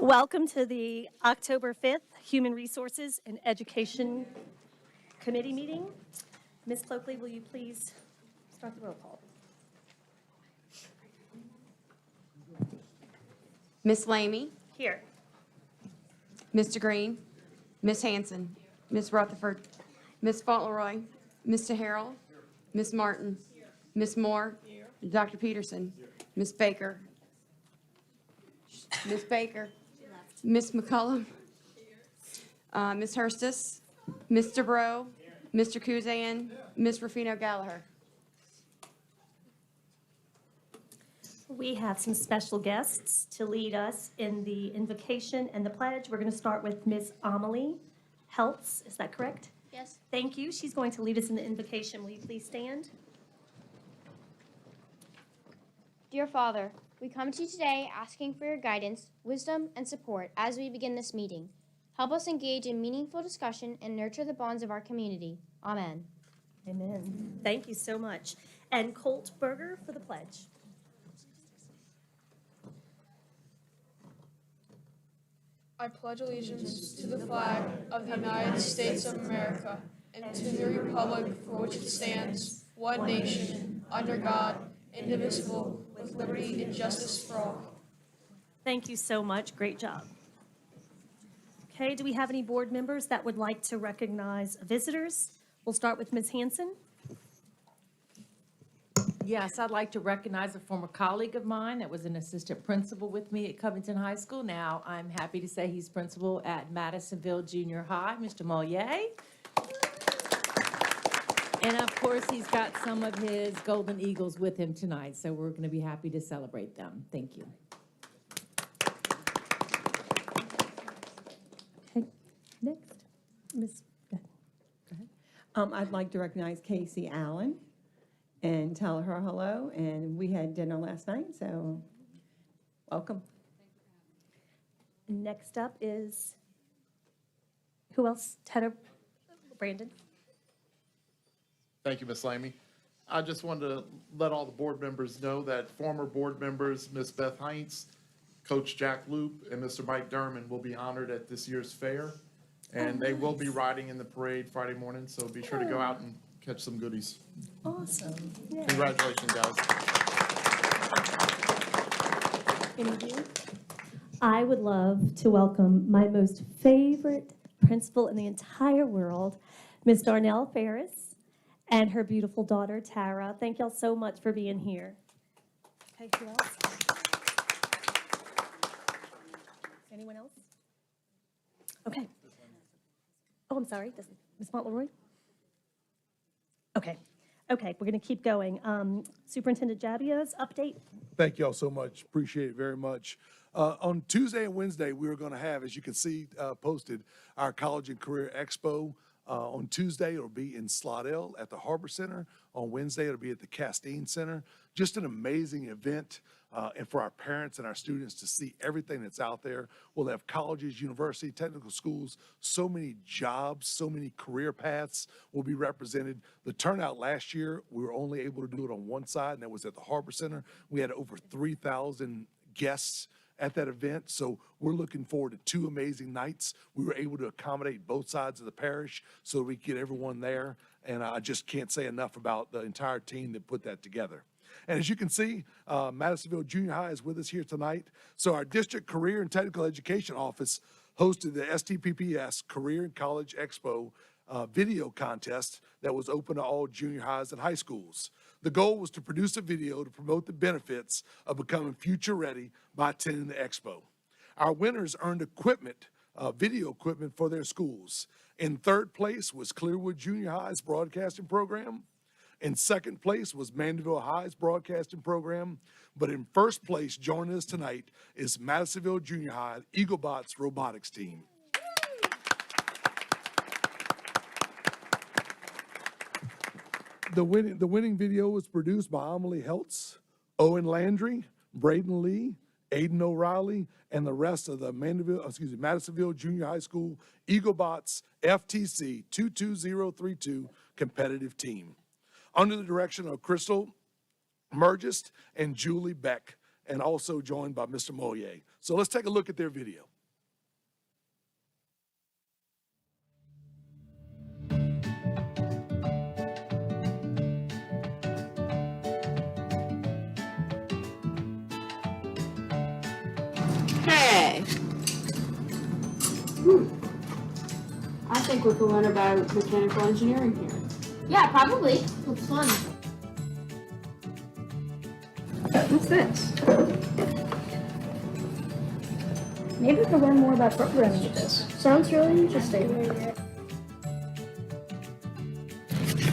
Welcome to the October 5th Human Resources and Education Committee meeting. Ms. Cloakley, will you please start the roll call? Miss Lamy, Here. Mr. Green, Miss Hanson, Miss Rutherford, Miss Fauntleroy, Mr. Harrell, Miss Martin, Miss Moore, Dr. Peterson, Miss Baker, Miss McCullum, Miss Hurstis, Mr. Bro, Mr. Kuzan, Miss Rufino Gallagher. We have some special guests to lead us in the invocation and the pledge. We're going to start with Ms. Amelie Heltz. Is that correct? Yes. Thank you. She's going to lead us in the invocation. Will you please stand? Dear Father, we come to you today asking for your guidance, wisdom, and support as we begin this meeting. Help us engage in meaningful discussion and nurture the bonds of our community. Amen. Amen. Thank you so much. And Colt Berger for the pledge. I pledge allegiance to the flag of the United States of America and to the republic for which it stands, one nation, under God, indivisible, with liberty and justice for all. Thank you so much. Great job. Okay, do we have any board members that would like to recognize visitors? We'll start with Ms. Hanson. Yes, I'd like to recognize a former colleague of mine that was an assistant principal with me at Covington High School. Now, I'm happy to say he's principal at Madisonville Junior High, Mr. Mollier. And of course, he's got some of his Golden Eagles with him tonight, so we're going to be happy to celebrate them. Thank you. Okay, next, Ms. Go ahead. I'd like to recognize Casey Allen and tell her hello. And we had dinner last night, so welcome. Next up is, who else? Tedder, Brandon. Thank you, Ms. Lamy. I just wanted to let all the board members know that former board members, Ms. Beth Heinz, Coach Jack Loop, and Mr. Mike Derman will be honored at this year's fair. And they will be riding in the parade Friday morning, so be sure to go out and catch some goodies. Awesome. Yeah. Congratulations, guys. Any of you? I would love to welcome my most favorite principal in the entire world, Ms. Darnell Ferris, and her beautiful daughter, Tara. Thank y'all so much for being here. Okay, who else? Anyone else? Okay. Oh, I'm sorry. Ms. Fauntleroy? Okay. Okay, we're going to keep going. Superintendent Jabia's update. Thank you all so much. Appreciate it very much. On Tuesday and Wednesday, we are going to have, as you can see posted, our College and Career Expo. On Tuesday, it'll be in Slidell at the Harbor Center. On Wednesday, it'll be at the Castine Center. Just an amazing event and for our parents and our students to see everything that's out there. We'll have colleges, universities, technical schools, so many jobs, so many career paths will be represented. The turnout last year, we were only able to do it on one side, and that was at the Harbor Center. We had over 3,000 guests at that event. So we're looking forward to two amazing nights. We were able to accommodate both sides of the parish so we could get everyone there. And I just can't say enough about the entire team that put that together. And as you can see, Madisonville Junior High is with us here tonight. So our District Career and Technical Education Office hosted the STPPS Career and College Expo video contest that was open to all junior highs and high schools. The goal was to produce a video to promote the benefits of becoming future ready by attending the expo. Our winners earned equipment, video equipment for their schools. In third place was Clearwood Junior High's broadcasting program. In second place was Mandeville High's broadcasting program. But in first place, joining us tonight is Madisonville Junior High Eaglebots robotics team. The winning video was produced by Amelie Heltz, Owen Landry, Braden Lee, Aiden O'Reilly, and the rest of the Madisonville Junior High School Eaglebots FTC 22032 competitive team, under the direction of Crystal Mergist and Julie Beck. and also joined by Mr. Mollier. So let's take a look at their video. Hey. I think we could learn about mechanical engineering here. Yeah, probably. Looks fun. What's this? Maybe we can learn more about programming with this. Sounds really interesting.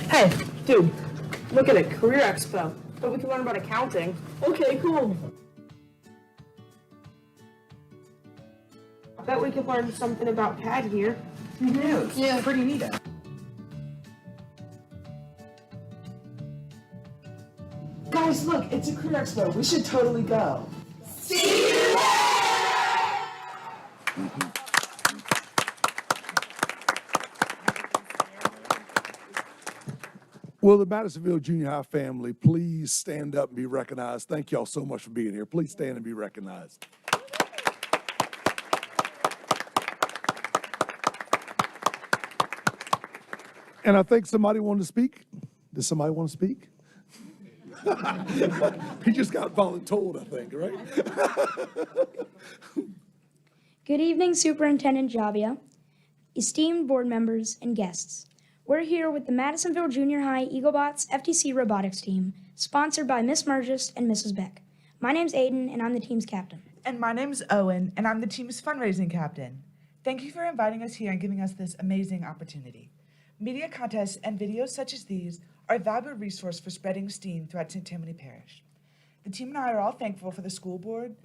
Hey, dude, look at it, Career Expo. But we can learn about accounting. Okay, cool. I bet we could learn something about CAD here. Who knows? Yeah. Pretty neat. Guys, look, it's a Career Expo. We should totally go. Will the Madisonville Junior High family please stand up and be recognized? Thank y'all so much for being here. Please stand and be recognized. And I think somebody wanted to speak. Does somebody want to speak? He just got voluntold, I think, right? Good evening, Superintendent Javia, esteemed board members, and guests. We're here with the Madisonville Junior High Eaglebots FTC robotics team, sponsored by Miss Murgis and Mrs. Beck. My name's Aiden, and I'm the team's captain. And my name's Owen, and I'm the team's fundraising captain. Thank you for inviting us here and giving us this amazing opportunity. Media contests and videos such as these are a valuable resource for spreading STEAM throughout St. Tammany Parish. The team and I are all thankful to the school board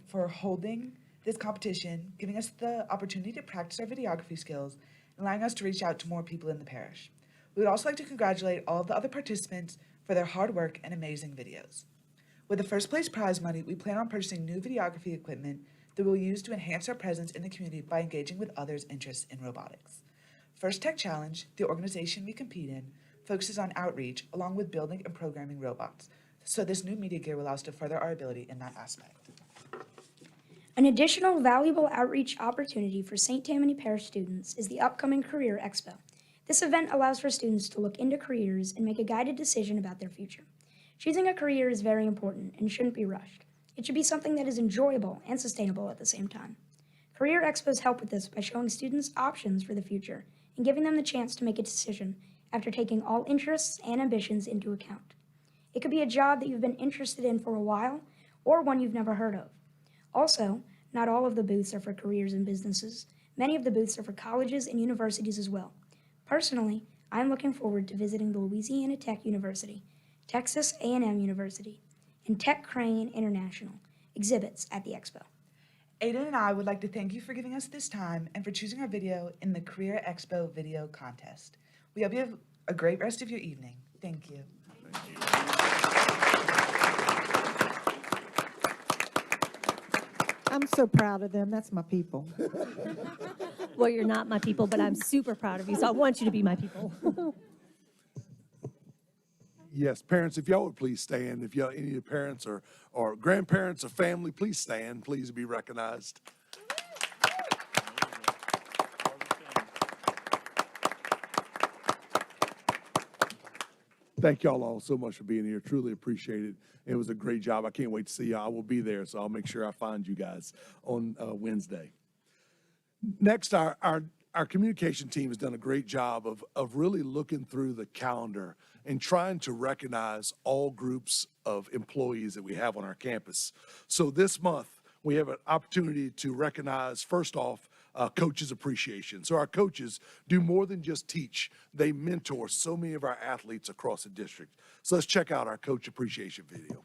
for holding this competition, giving us the opportunity to practice our videography skills, and allowing us to reach out to more people in the parish. We would also like to congratulate all of the other participants for their hard work and amazing videos. With the first place prize money, we plan on purchasing new videography equipment that we'll use to enhance our presence in the community by engaging with others' interests in robotics. First Tech Challenge, the organization we compete in, focuses on outreach along with building and programming robots. So this new media gear will allow us to further our ability in that aspect. An additional valuable outreach opportunity for St. Tammany Parish students is the upcoming Career Expo. This event allows for students to look into careers and make a guided decision about their future. Choosing a career is very important and shouldn't be rushed. It should be something that is enjoyable and sustainable at the same time. Career Expos help with this by showing students options for the future and giving them the chance to make a decision after taking all interests and ambitions into account. It could be a job that you've been interested in for a while or one you've never heard of. Also, not all of the booths are for careers and businesses. Many of the booths are for colleges and universities as well. Personally, I'm looking forward to visiting the Louisiana Tech University, Texas A&M University, and Tech Crane International exhibits at the expo. Aiden and I would like to thank you for giving us this time and for choosing our video in the Career Expo video contest. We hope you have a great rest of your evening. Thank you. I'm so proud of them. That's my people. Well, you're not my people, but I'm super proud of you, so I want you to be my people. Yes, parents, if y'all would please stand. If y'all, any of your parents or grandparents or family, please stand. Please be recognized. Thank y'all all so much for being here. Truly appreciate it. It was a great job. I can't wait to see y'all. I will be there, so I'll make sure I find you guys on Wednesday. Next, our communication team has done a great job of really looking through the calendar and trying to recognize all groups of employees that we have on our campus. So this month, we have an opportunity to recognize, first off, coaches appreciation. So our coaches do more than just teach. They mentor so many of our athletes across the district. So let's check out our coach appreciation video.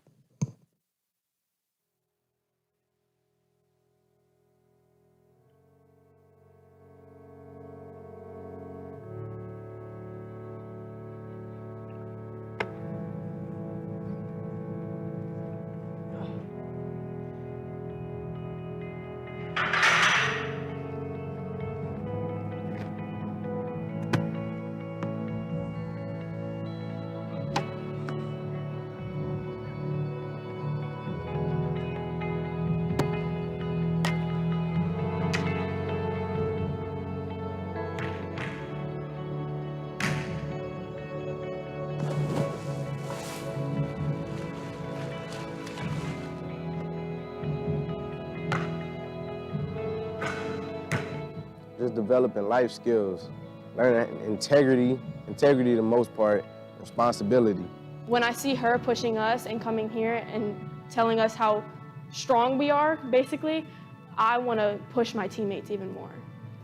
students developing life skills, learning integrity the most part, responsibility. When I see her pushing us and coming here and telling us how strong we are, basically, I want to push my teammates even more.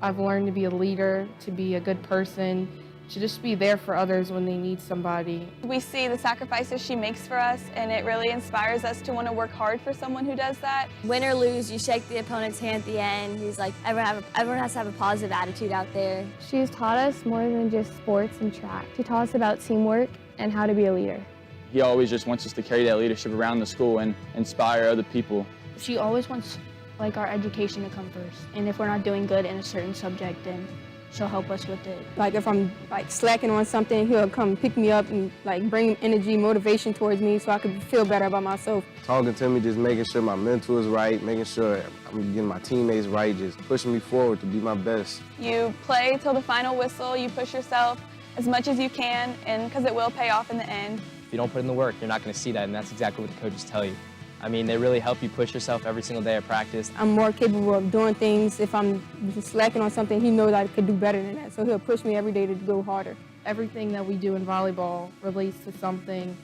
I've learned to be a leader, to be a good person, to just be there for others when they need somebody. We see the sacrifices she makes for us, and it really inspires us to want to work hard for someone who does that. Win or lose, you shake the opponent's hand at the end. He's like, everyone has to have a positive attitude out there. She's taught us more than just sports and track. She taught us about teamwork and how to be a leader. He always just wants us to carry that leadership around the school and inspire other people. She always wants our education to come first. And if we're not doing good in a certain subject, then she'll help us with it. Like if I'm slacking on something, he'll come pick me up and bring energy, motivation towards me so I can feel better about myself. Talking to me, just making sure my mental is right, making sure I'm getting my teammates right, just pushing me forward to be my best. You play till the final whistle, you push yourself as much as you can, and because it will pay off in the end. If you don't put in the work, you're not going to see that, and that's exactly what the coaches tell you. I mean, they really help you push yourself every single day at practice. I'm more capable of doing things. If I'm slacking on something, he knows I could do better than that, so he'll push me every day to go harder. Everything that we do in volleyball relates to something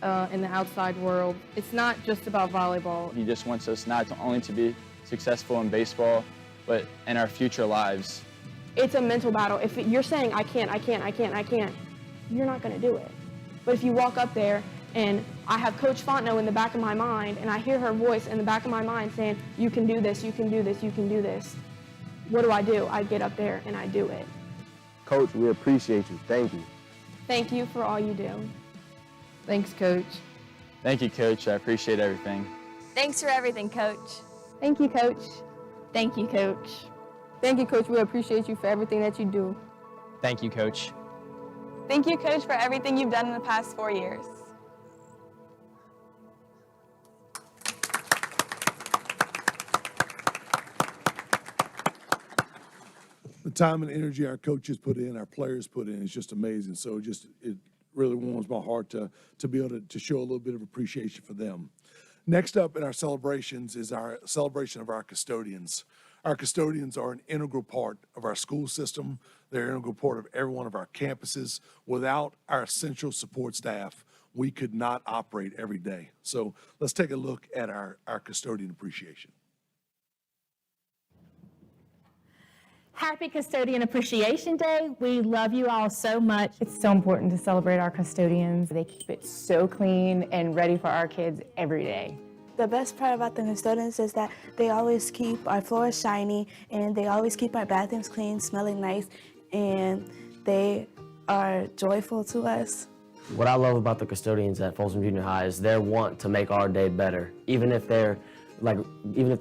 in the outside world. It's not just about volleyball. He just wants us not only to be successful in baseball, but in our future lives. It's a mental battle. If you're saying, I can't, you're not going to do it. But if you walk up there and I have Coach Fontenot in the back of my mind and I hear her voice in the back of my mind saying, you can do this, you can do this, you can do this, what do? I get up there and I do it. Coach, we appreciate you. Thank you. Thank you for all you do. Thanks, Coach. Thank you, Coach. I appreciate everything. Thanks for everything, Coach. Thank you, Coach. Thank you, Coach. Thank you, Coach. We appreciate you for everything that you do. Thank you, Coach. Thank you, Coach, for everything you've done in the past 4 years. The time and energy our coaches put in, our players put in is just amazing. So it really warms my heart to be able to show a little bit of appreciation for them. Next up in our celebrations is our celebration of our custodians. Our custodians are an integral part of our school system. They're an integral part of every one of our campuses. Without our essential support staff, we could not operate every day. So let's take a look at our custodian appreciation. Happy Custodian Appreciation Day. We love you all so much. It's so important to celebrate our custodians. They keep it so clean and ready for our kids every day. The best part about the custodians is that they always keep our floors shiny and they always keep our bathrooms clean, smelling nice, and they are joyful to us. What I love about the custodians at Folsom Junior High is their want to make our day better, even if they're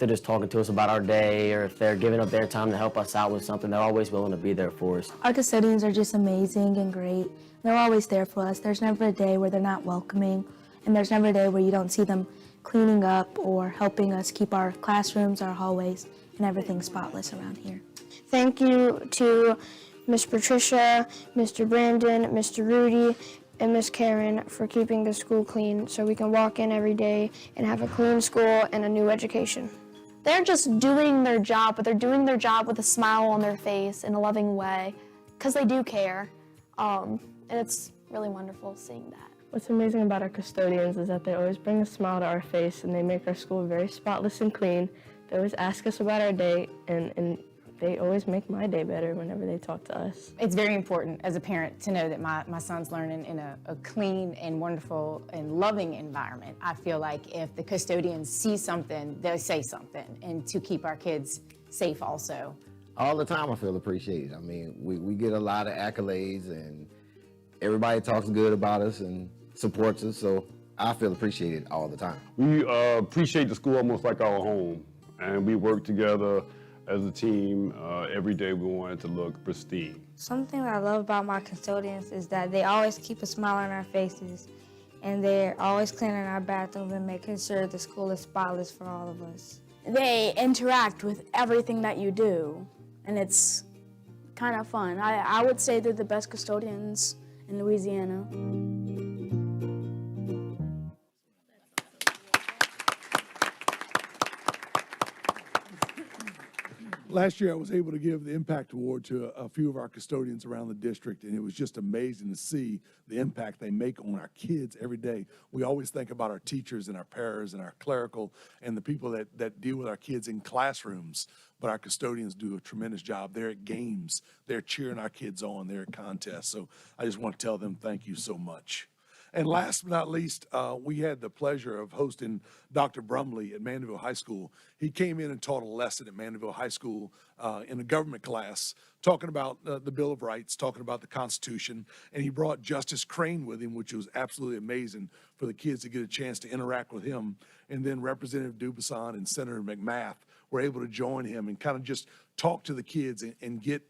just talking to us about our day or if they're giving up their time to help us out with something, they're always willing to be there for us. Our custodians are just amazing and great. They're always there for us. There's never a day where they're not welcoming, and there's never a day where you don't see them cleaning up or helping us keep our classrooms, our hallways, and everything spotless around here. Thank you to Miss Patricia, Mr. Brandon, Mr. Rudy, and Miss Karen for keeping the school clean so we can walk in every day and have a clean school and a new education. They're just doing their job, but they're doing their job with a smile on their face in a loving way because they do care. And it's really wonderful seeing that. What's amazing about our custodians is that they always bring a smile to our face and they make our school very spotless and clean. They always ask us about our day and they always make my day better whenever they talk to us. It's very important as a parent to know that my son's learning in a clean and wonderful and loving environment. I feel like if the custodians see something, they'll say something, and to keep our kids safe also. All the time I feel appreciated. I mean, we get a lot of accolades and everybody talks good about us and supports us, so I feel appreciated all the time. We appreciate the school almost like our home, and we work together as a team. Every day we want it to look pristine. Something that I love about my custodians is that they always keep a smile on our faces, and they're always cleaning our bathrooms and making sure the school is spotless for all of us. They interact with everything that you do, and it's kind of fun. I would say they're the best custodians in Louisiana. Last year, I was able to give the Impact Award to a few of our custodians around the district, and it was just amazing to see the impact they make on our kids every day. We always think about our teachers and our paras and our clerical and the people that deal with our kids in classrooms, but our custodians do a tremendous job. They're at games. They're cheering our kids on. They're at contests. So I just want to tell them thank you so much. And last but not least, we had the pleasure of hosting Dr. Brumley at Mandeville High School. He came in and taught a lesson at Mandeville High School in a government class, talking about the Bill of Rights, talking about the Constitution, and he brought Justice Crane with him, which was absolutely amazing for the kids to get a chance to interact with him. And then Representative Dubuisson and Senator McMath were able to join him and kind of just talk to the kids and get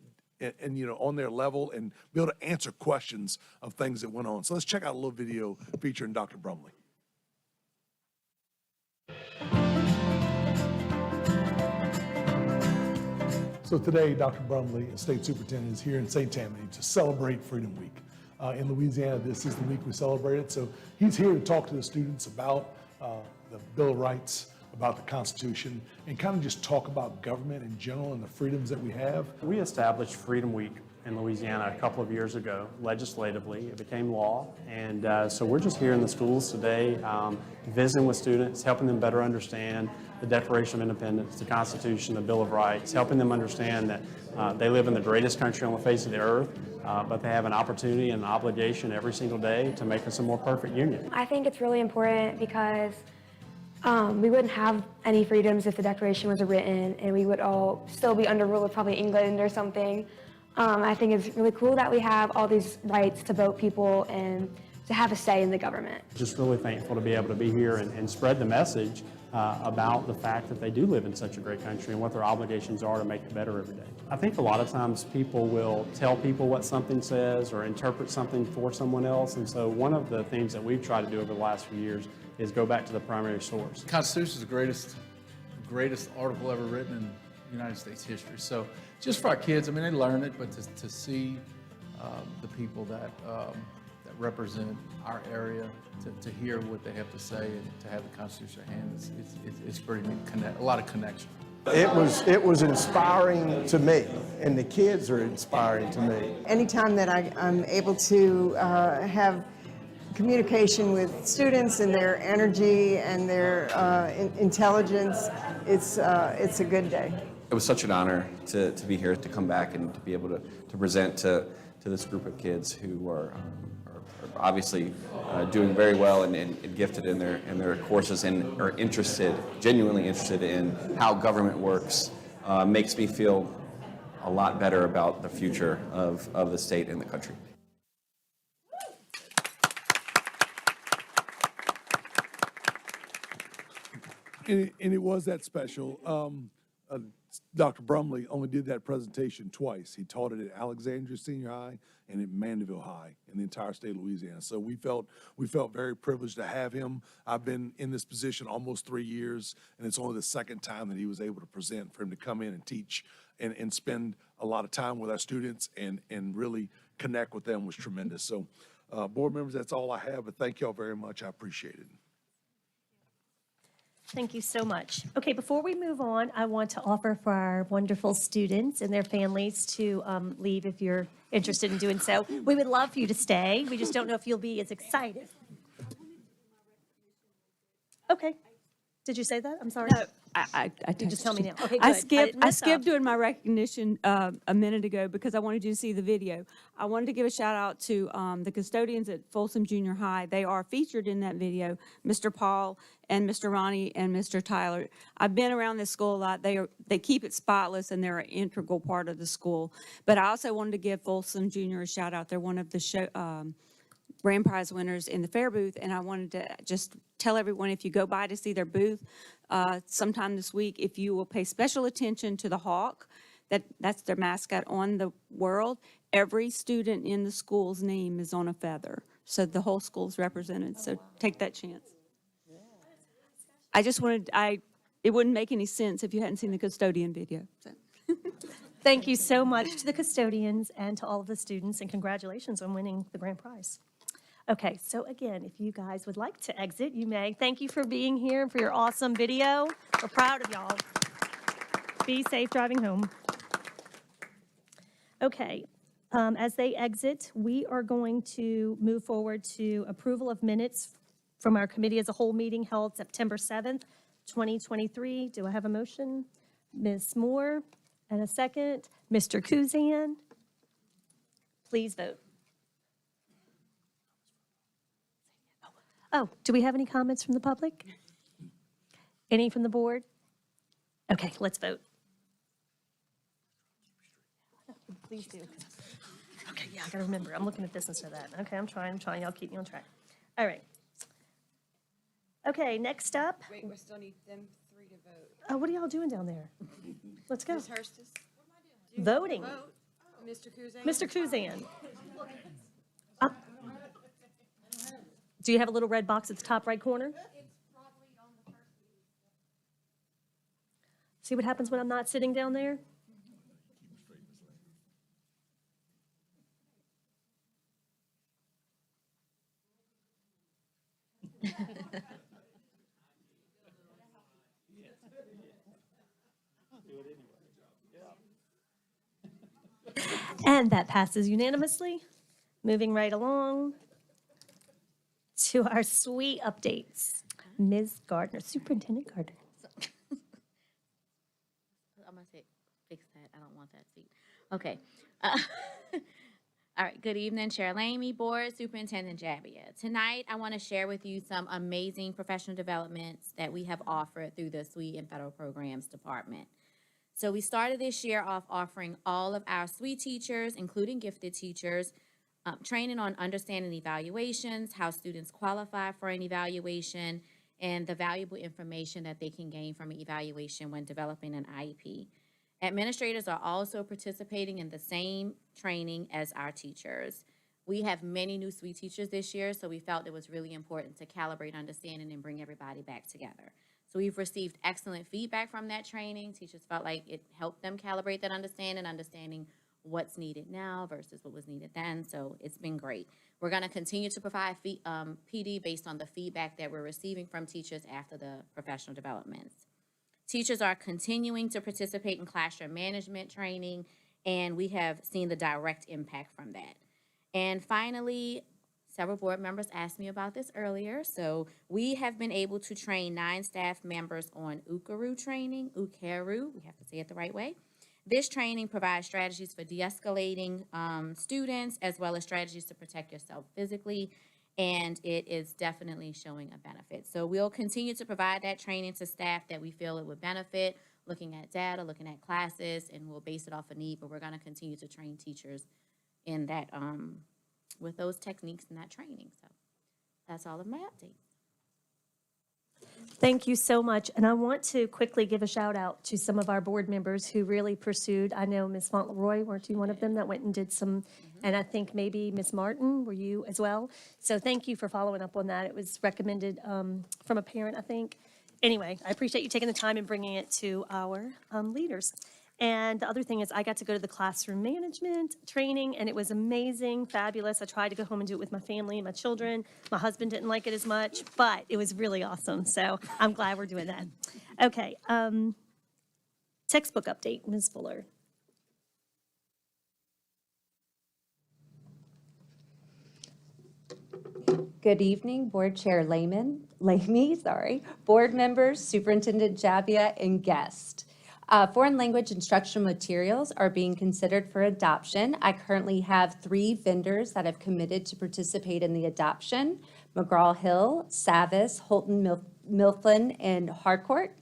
and you know, on their level and be able to answer questions of things that went on. So let's check out a little video featuring Dr. Brumley. So today, Dr. Brumley, State Superintendent, is here in St. Tammany to celebrate Freedom Week. In Louisiana, this is the week we celebrate it. So he's here to talk to the students about the Bill of Rights, about the Constitution, and kind of just talk about government in general and the freedoms that we have. We established Freedom Week in Louisiana a couple of years ago, legislatively. It became law, and so we're just here in the schools today, visiting with students, helping them better understand the Declaration of Independence, the Constitution, the Bill of Rights, helping them understand that they live in the greatest country on the face of the earth, but they have an opportunity and an obligation every single day to make us a more perfect union. I think it's really important because we wouldn't have any freedoms if the Declaration wasn't written, and we would all still be under rule of probably England or something. I think it's really cool that we have all these rights to vote people and to have a say in the government. Just really thankful to be able to be here and spread the message about the fact that they do live in such a great country and what their obligations are to make it better every day. I think a lot of times people will tell people what something says or interpret something for someone else, and so one of the things that we've tried to do over the last few years is go back to the primary source. The Constitution is the greatest article ever written in United States history. So just for our kids, I mean, they learn it, but to see the people that represent our area, to hear what they have to say and to have the Constitution in hand, it's pretty neat, a lot of connection. It was inspiring to me, and the kids are inspiring to me. Anytime that I'm able to have communication with students and their energy and their intelligence, it's a good day. It was such an honor to be here, to come back and to be able to present to this group of kids who are obviously doing very well and gifted in their courses and are genuinely interested in how government works. Makes me feel a lot better about the future of the state and the country. And it was that special. Dr. Brumley only did that presentation twice. He taught it at Alexandria Senior High and at Mandeville High in the entire state of Louisiana. So we felt very privileged to have him. I've been in this position almost 3 years, and it's only the second time that he was able to present. For him to come in and teach and spend a lot of time with our students and really connect with them was tremendous. So board members, that's all I have, but thank y'all very much. I appreciate it. Thank you so much. Okay, before we move on, I want to offer for our wonderful students and their families to leave if you're interested in doing so. We would love for you to stay. We just don't know if you'll be as excited. Okay. Did you say that? I'm sorry. No, I you just tell me now. Okay, good. I skipped doing my recognition a minute ago because I wanted you to see the video. I wanted to give a shout out to the custodians at Folsom Junior High. They are featured in that video, Mr. Paul and Mr. Ronnie and Mr. Tyler. I've been around this school a lot. They keep it spotless and they're an integral part of the school. But I also wanted to give Folsom Junior a shout out. They're one of the grand prize winners in the fair booth, and I wanted to just tell everyone, if you go by to see their booth sometime this week, if you will pay special attention to the hawk, that's their mascot on the world. Every student in the school's name is on a feather, so the whole school is represented, so take that chance. I just wanted, it wouldn't make any sense if you hadn't seen the custodian video. So. Thank you so much to the custodians and to all of the students, and congratulations on winning the grand prize. Okay, so again, if you guys would like to exit, you may. Thank you for being here and for your awesome video. We're proud of y'all. Be safe driving home. Okay, as they exit, we are going to move forward to approval of minutes from our committee as a whole meeting held September 7th, 2023. Do I have a motion? Ms. Moore, and a second. Mr. Kuzan, please vote. Oh, do we have any comments from the public? Any from the board? Okay, let's vote. Please do. Okay, yeah, I gotta remember. I'm looking at this instead of that. Okay, I'm trying. Y'all keep me on track. All right. Okay, next up. Wait, we still need them three to vote. Oh, what are y'all doing down there? Let's go. Ms. Hurstis? Voting. Vote. Mr. Kuzan? Mr. Kuzan. Do you have a little red box at the top right corner? See what happens when I'm not sitting down there? And that passes unanimously. Moving right along to our SWE updates. Ms. Gardner, Superintendent Gardner. I'm going to fix that. I don't want that seat. Okay. All right. Good evening, Chair Lamy, Board, Superintendent Jabbia. Tonight, I want to share with you some amazing professional developments that we have offered through the SWE and Federal Programs Department. So we started this year off offering all of our SWE teachers, including gifted teachers, training on understanding evaluations, how students qualify for an evaluation, and the valuable information that they can gain from an evaluation when developing an IEP. Administrators are also participating in the same training as our teachers. We have many new SWE teachers this year, so we felt it was really important to calibrate understanding and bring everybody back together. So we've received excellent feedback from that training. Teachers felt like it helped them calibrate that understanding what's needed now versus what was needed then. So it's been great. We're going to continue to provide PD based on the feedback that we're receiving from teachers after the professional developments. Teachers are continuing to participate in classroom management training, and we have seen the direct impact from that. And finally, several board members asked me about this earlier. So we have been able to train 9 staff members on UKARU training, UKARU, we have to say it the right way. This training provides strategies for de-escalating students, as well as strategies to protect yourself physically, and it is definitely showing a benefit. So we'll continue to provide that training to staff that we feel it would benefit, looking at data, looking at classes, and we'll base it off of need, but we're gonna continue to train teachers in that, with those techniques and that training. So that's all of my updates. Thank you so much. And I want to quickly give a shout out to some of our board members who really pursued. I know Ms. Fauntleroy, weren't you one of them that went and did some, and I think maybe Ms. Martin, were you as well? So thank you for following up on that. It was recommended from a parent, I think. Anyway, I appreciate you taking the time and bringing it to our leaders. And the other thing is I got to go to the classroom management training, and it was amazing, fabulous. I tried to go home and do it with my family and my children. My husband didn't like it as much, but it was really awesome. So I'm glad we're doing that. Okay, textbook update, Ms. Fuller. Good evening, Board Chair Lamy, board members, Superintendent Jabbia, and guests. Foreign language instructional materials are being considered for adoption. I currently have 3 vendors that have committed to participate in the adoption: McGraw-Hill, Savis, Holton Mifflin, and Harcourt.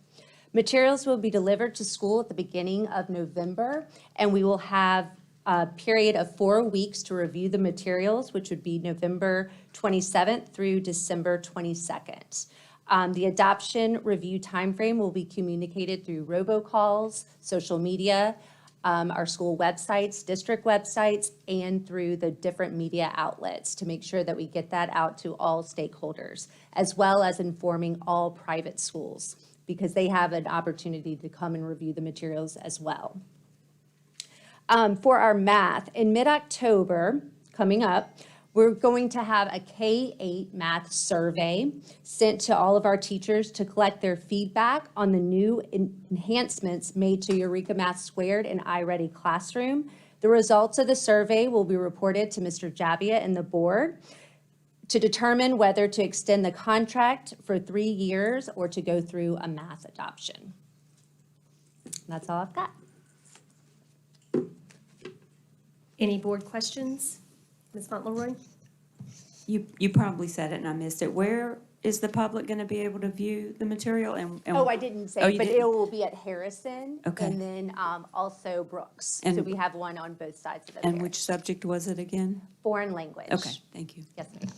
Materials will be delivered to school at the beginning of November, and we will have a period of 4 weeks to review the materials, which would be November 27th through December 22nd. The adoption review timeframe will be communicated through robocalls, social media, our school websites, district websites, and through the different media outlets to make sure that we get that out to all stakeholders, as well as informing all private schools, because they have an opportunity to come and review the materials as well. For our math, in mid-October, coming up, We're going to have a K-8 math survey sent to all of our teachers to collect their feedback on the new enhancements made to Eureka Math Squared and iReady Classroom. The results of the survey will be reported to Mr. Jabbia and the board to determine whether to extend the contract for 3 years or to go through a math adoption. That's all I've got. Any board questions? Ms. Fauntleroy? You probably said it and I missed it. Where is the public going to be able to view the material? And Oh, I didn't say, Oh, you but didn't? it will be at Harrison Okay. and then also Brooks. So And- we have one on both sides of the And fair. which subject was it again? Foreign language. Okay, thank you. Yes, ma'am.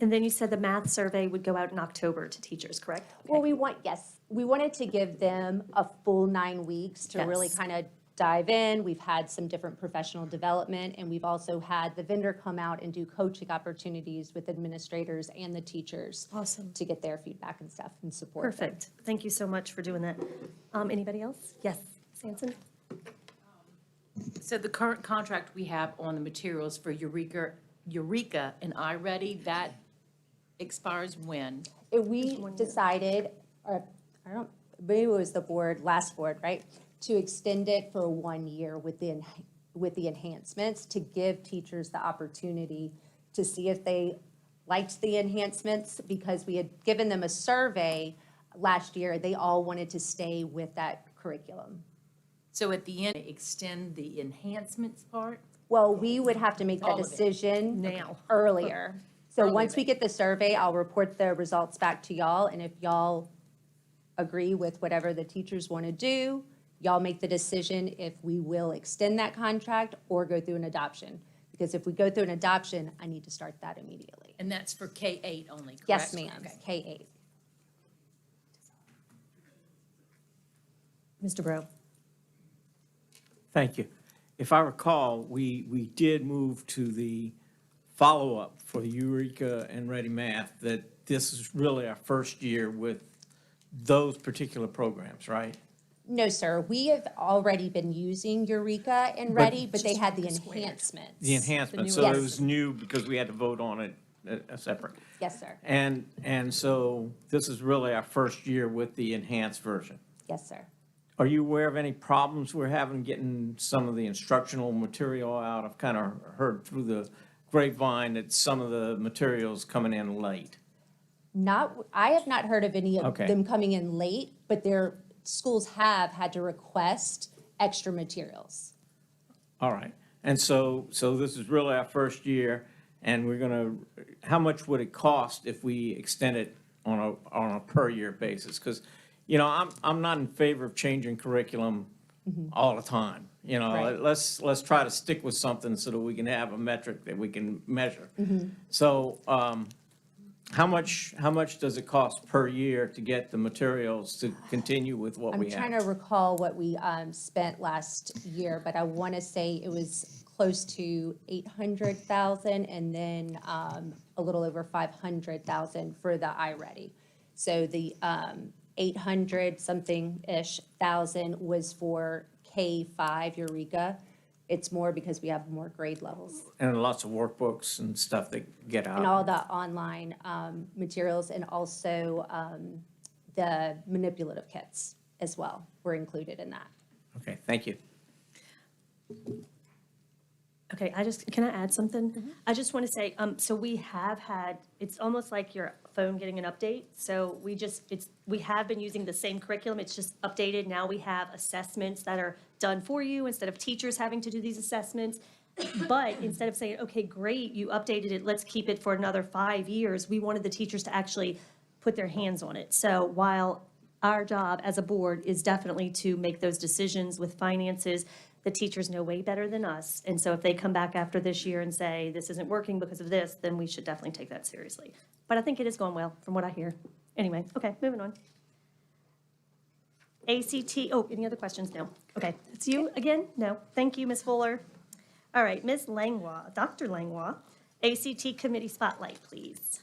And then you said the math survey would go out in October to teachers, correct? Well, we wanted to give them a full 9 weeks to really Yes. kind of dive in. We've had some different professional development, and we've also had the vendor come out and do coaching opportunities with administrators and the teachers. Awesome. To get their feedback and stuff and support them. Perfect. Thank you so much for doing that. Anybody else? Yes, Sanson? So the current contract we have on the materials for Eureka and iReady, that expires when? We decided, or I don't, maybe it was the board, last board, right? To extend it for 1 year with the enhancements to give teachers the opportunity to see if they liked the enhancements, because we had given them a survey last year. They all wanted to stay with that curriculum. So at the end, extend the enhancements part? Well, we would have to make that All of it. decision Now. earlier. So Earlier. once we get the survey, I'll report the results back to y'all, and if y'all agree with whatever the teachers want to do, y'all make the decision if we will extend that contract or go through an adoption. Because if we go through an adoption, I need to start that immediately. And that's for K-8 only, correct? Yes, ma'am, Okay. K-8. Mr. Bro? Thank you. If I recall, we did move to the follow-up for Eureka and Ready Math, that this is really our first year with those particular programs, right? No, sir, we have already been using Eureka and Ready, but they had the enhancements. The enhancement, so it was new because we had to vote on it separate. Yes, sir. And so this is really our first year with the enhanced version. Yes, sir. Are you aware of any problems we're having getting some of the instructional material out? I've kind of heard through the grapevine that some of the material's coming in late. I have not heard of any of Okay. them coming in late, but their schools have had to request extra materials. All right. And so this is really our first year, and we're gonna, how much would it cost if we extend it on a per year basis? Because, you know, I'm not in favor of changing curriculum all the time. You know, Right. let's try to stick with something so that we can have a metric that we can measure. Mhm. So, how much does it cost per year to get the materials to continue with what we I'm have? trying to recall what we spent last year, but I want to say it was close to 800,000 and then a little over 500,000 for the iReady. So the 800 something-ish thousand was for K-5 Eureka. It's more because we have more grade levels. And lots of workbooks and stuff that get out. And all the online materials, and also the manipulative kits as well were included in that. Okay, thank you. Okay, can I add something? I just want to say, so we have had, it's almost like your phone getting an update. So we have been using the same curriculum, it's just updated. Now we have assessments that are done for you instead of teachers having to do these assessments. But instead of saying, okay, great, you updated it, let's keep it for another 5 years, we wanted the teachers to actually put their hands on it. So while our job as a board is definitely to make those decisions with finances, the teachers know way better than us. And so if they come back after this year and say, this isn't working because of this, then we should definitely take that seriously. But I think it is going well, from what I hear. Anyway, okay, moving on. ACT, any other questions? No. Okay, it's you again? No. Thank you, Ms. Fuller. All right, Ms. Langlois, Dr. Langlois, ACT Committee Spotlight, please.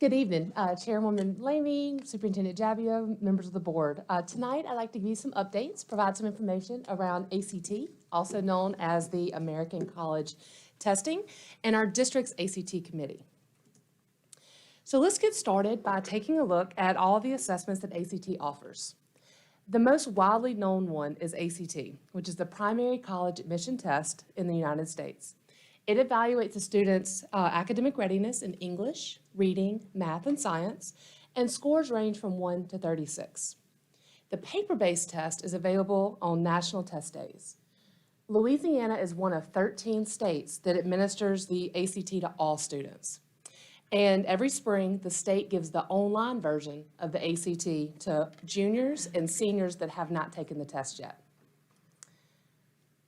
Good evening, Chairwoman Lamy, Superintendent Jabbia, members of the board. Tonight, I'd like to give you some updates, provide some information around ACT, also known as the American College Testing, and our district's ACT committee. So let's get started by taking a look at all the assessments that ACT offers. The most widely known one is ACT, which is the primary college admission test in the United States. It evaluates a student's academic readiness in English, reading, math, and science, and scores range from 1 to 36. The paper-based test is available on national test days. Louisiana is one of 13 states that administers the ACT to all students. And every spring, the state gives the online version of the ACT to juniors and seniors that have not taken the test yet.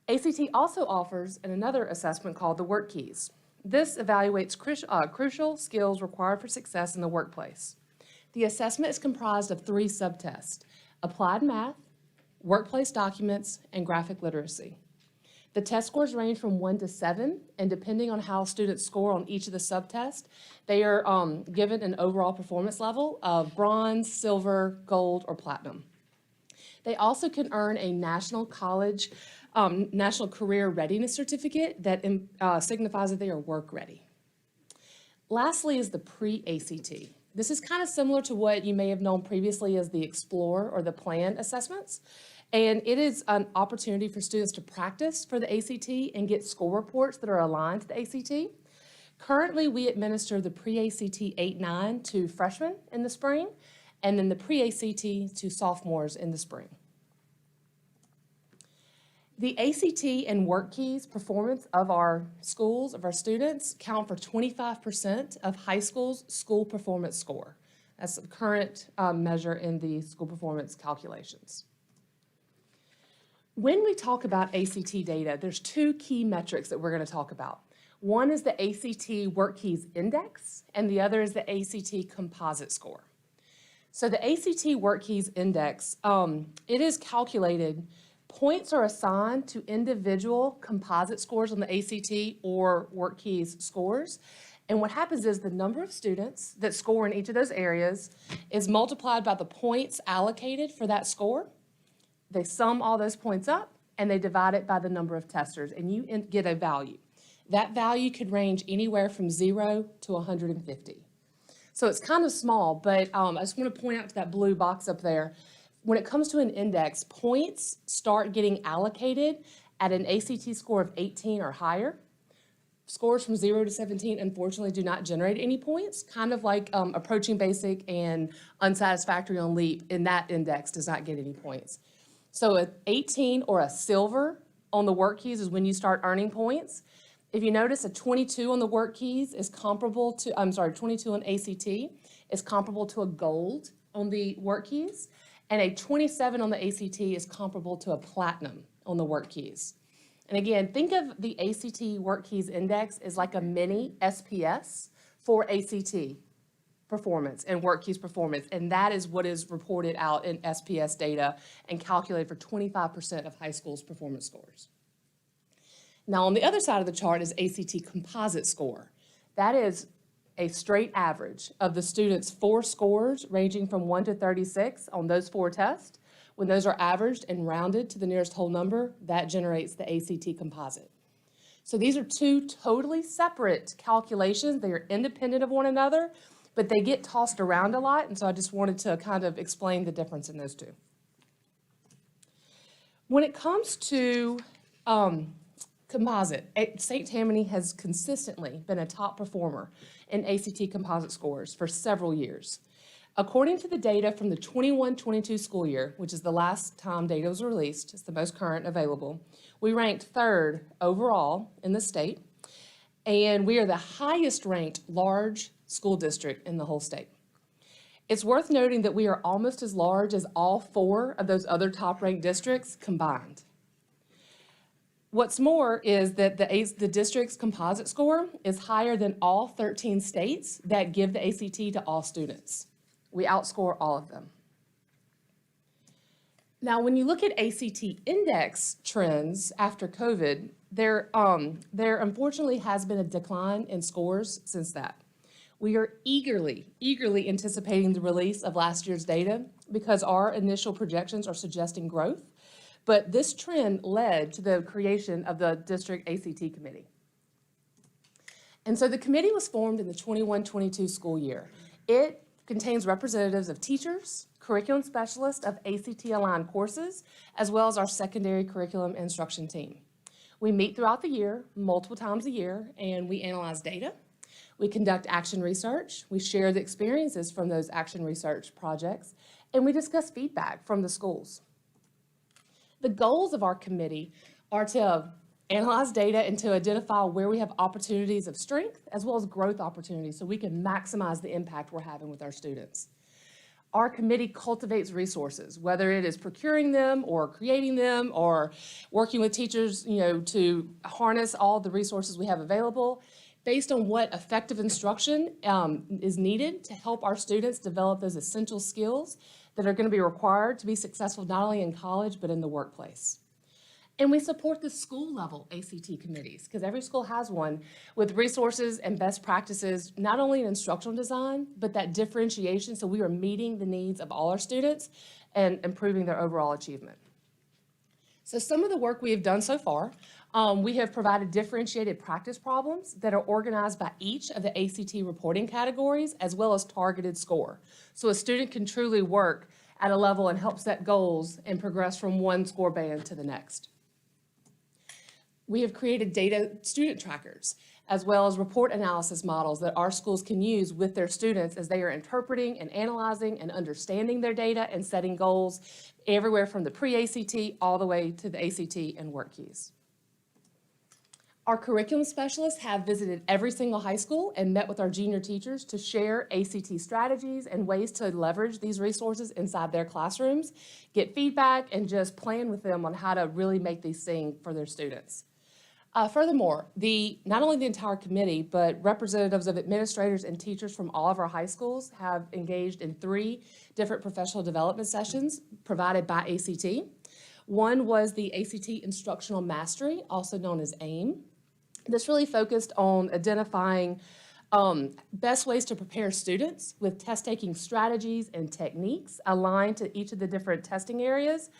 ACT also offers another assessment called the Work Keys. This evaluates crucial skills required for success in the workplace. The assessment is comprised of 3 subtests: applied math, workplace documents, and graphic literacy. The test scores range from 1 to 7, and depending on how students score on each of the subtests, they are given an overall performance level of bronze, silver, gold, or platinum. They also can earn a national career readiness certificate that signifies that they are work ready. Lastly is the pre-ACT. This is kind of similar to what you may have known previously as the Explore or the Plan assessments. And it is an opportunity for students to practice for the ACT and get score reports that are aligned to the ACT. Currently, we administer the pre-ACT 8-9 to freshmen in the spring, and then the pre-ACT to sophomores in the spring. The ACT and Work Keys performance of our schools, of our students, count for 25% of high school's school performance score. That's the current measure in the school performance calculations. When we talk about ACT data, there's 2 key metrics that we're going to talk about. One is the ACT Work Keys Index, and the other is the ACT Composite Score. So the ACT Work Keys Index, it is calculated. Points are assigned to individual composite scores on the ACT or Work Keys scores. And what happens is the number of students that score in each of those areas is multiplied by the points allocated for that score. They sum all those points up, and they divide it by the number of testers, and you get a value. That value could range anywhere from 0 to 150. So it's kind of small, but I just want to point out to that blue box up there, when it comes to an index, points start getting allocated at an ACT score of 18 or higher. Scores from 0 to 17, unfortunately, do not generate any points, kind of like approaching basic and unsatisfactory on LEAP, and that index does not get any points. So an 18 or a silver on the Work Keys is when you start earning points. If you notice, a 22 on the Work Keys is comparable to, 22 on ACT is comparable to a gold on the Work Keys, and a 27 on the ACT is comparable to a platinum on the Work Keys. And again, think of the ACT Work Keys Index as like a mini SPS for ACT performance and Work Keys performance, and that is what is reported out in SPS data and calculated for 25% of high school's performance scores. Now, on the other side of the chart is ACT Composite Score. That is a straight average of the students' 4 scores ranging from 1 to 36 on those 4 tests. When those are averaged and rounded to the nearest whole number, that generates the ACT Composite. So these are 2 totally separate calculations. They are independent of one another, but they get tossed around a lot, and so I just wanted to kind of explain the difference in those 2. When it comes to composite, St. Tammany has consistently been a top performer in ACT composite scores for several years. According to the data from the 21-22 school year, which is the last time data was released, it's the most current available, we ranked 3rd overall in the state, and we are the highest ranked large school district in the whole state. It's worth noting that we are almost as large as all 4 of those other top-ranked districts combined. What's more is that the district's composite score is higher than all 13 states that give the ACT to all students. We outscore all of them. Now, when you look at ACT index trends after COVID, there unfortunately has been a decline in scores since that. We are eagerly anticipating the release of last year's data because our initial projections are suggesting growth. But this trend led to the creation of the District ACT Committee. And so the committee was formed in the 21-22 school year. It contains representatives of teachers, curriculum specialists of ACT-aligned courses, as well as our secondary curriculum instruction team. We meet throughout the year, multiple times a year, and we analyze data. We conduct action research. We share the experiences from those action research projects, and we discuss feedback from the schools. The goals of our committee are to analyze data and to identify where we have opportunities of strength as well as growth opportunities so we can maximize the impact we're having with our students. Our committee cultivates resources, whether it is procuring them or creating them or working with teachers, to harness all the resources we have available based on what effective instruction is needed to help our students develop those essential skills that are going to be required to be successful not only in college but in the workplace. And we support the school level ACT committees because every school has one with resources and best practices, not only in instructional design, but that differentiation so we are meeting the needs of all our students and improving their overall achievement. So some of the work we have done so far, we have provided differentiated practice problems that are organized by each of the ACT reporting categories as well as targeted score. So a student can truly work at a level and help set goals and progress from one score band to the next. We have created data student trackers as well as report analysis models that our schools can use with their students as they are interpreting and analyzing and understanding their data and setting goals everywhere from the pre-ACT all the way to the ACT and work keys. Our curriculum specialists have visited every single high school and met with our junior teachers to share ACT strategies and ways to leverage these resources inside their classrooms, get feedback, and just plan with them on how to really make these things for their students. Furthermore, not only the entire committee, but representatives of administrators and teachers from all of our high schools have engaged in 3 different professional development sessions provided by ACT. One was the ACT Instructional Mastery, also known as AIM. This really focused on identifying best ways to prepare students with test-taking strategies and techniques aligned to each of the different testing areas,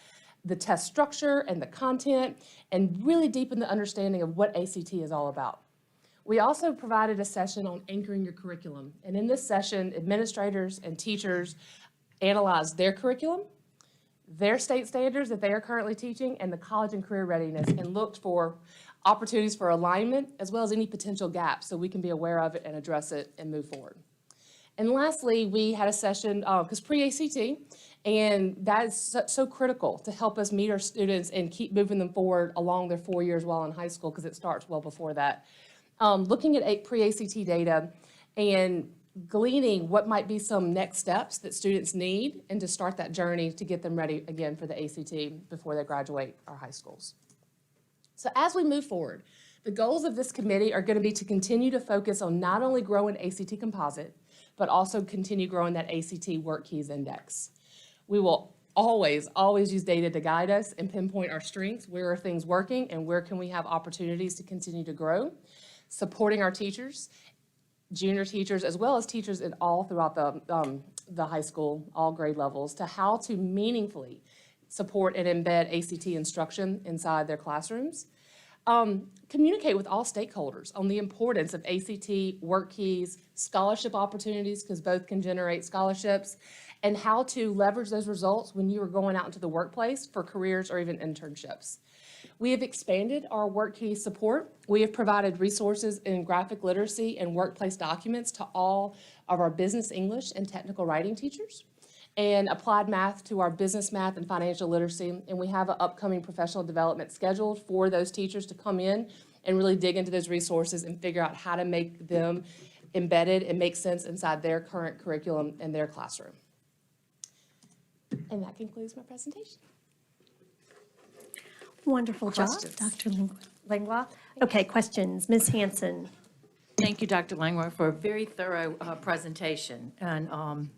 the test structure and the content, and really deepen the understanding of what ACT is all about. We also provided a session on anchoring your curriculum. And in this session, administrators and teachers analyzed their curriculum, their state standards that they are currently teaching, and the college and career readiness, and looked for opportunities for alignment as well as any potential gaps so we can be aware of it and address it and move forward. And lastly, we had a session, because pre-ACT, and that is so critical to help us meet our students and keep moving them forward along their 4 years while in high school, because it starts well before that. Looking at pre-ACT data and gleaning what might be some next steps that students need and to start that journey to get them ready again for the ACT before they graduate our high schools. So as we move forward, the goals of this committee are going to be to continue to focus on not only growing ACT Composite, but also continue growing that ACT Work Keys Index. We will always use data to guide us and pinpoint our strengths, where are things working, and where can we have opportunities to continue to grow, supporting our teachers, junior teachers, as well as teachers in all throughout the high school, all grade levels, to how to meaningfully support and embed ACT instruction inside their classrooms. Communicate with all stakeholders on the importance of ACT, work keys, scholarship opportunities, because both can generate scholarships, and how to leverage those results when you are going out into the workplace for careers or even internships. We have expanded our work key support. We have provided resources in graphic literacy and workplace documents to all of our business English and technical writing teachers, and applied math to our business math and financial literacy. And we have an upcoming professional development scheduled for those teachers to come in and really dig into those resources and figure out how to make them embedded and make sense inside their current curriculum and their classroom. And that concludes my presentation. Wonderful job, Dr. Langlois. Okay, questions. Ms. Hanson. Thank you, Dr. Langlois, for a very thorough presentation and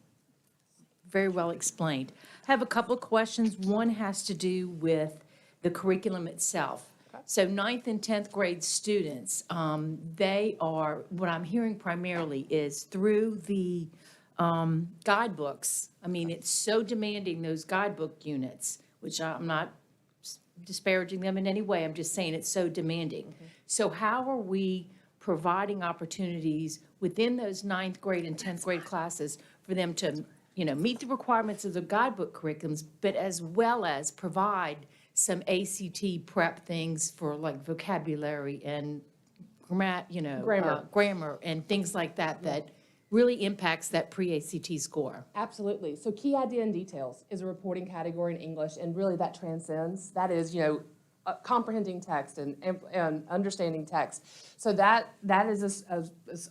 very well explained. I have a couple of questions. One has to do with the curriculum itself. So 9th and 10th grade students, they are, what I'm hearing primarily is through the guidebooks. I mean, it's so demanding, those guidebook units, which I'm not disparaging them in any way. I'm just saying it's so demanding. So how are we providing opportunities within those 9th grade and 10th grade classes for them to, meet the requirements of the guidebook curriculums, but as well as provide some ACT prep things for like vocabulary and grammar and things like that, that really impacts that pre-ACT score? Absolutely. So key idea and details is a reporting category in English, and really that transcends. That is, comprehending text and understanding text. So that is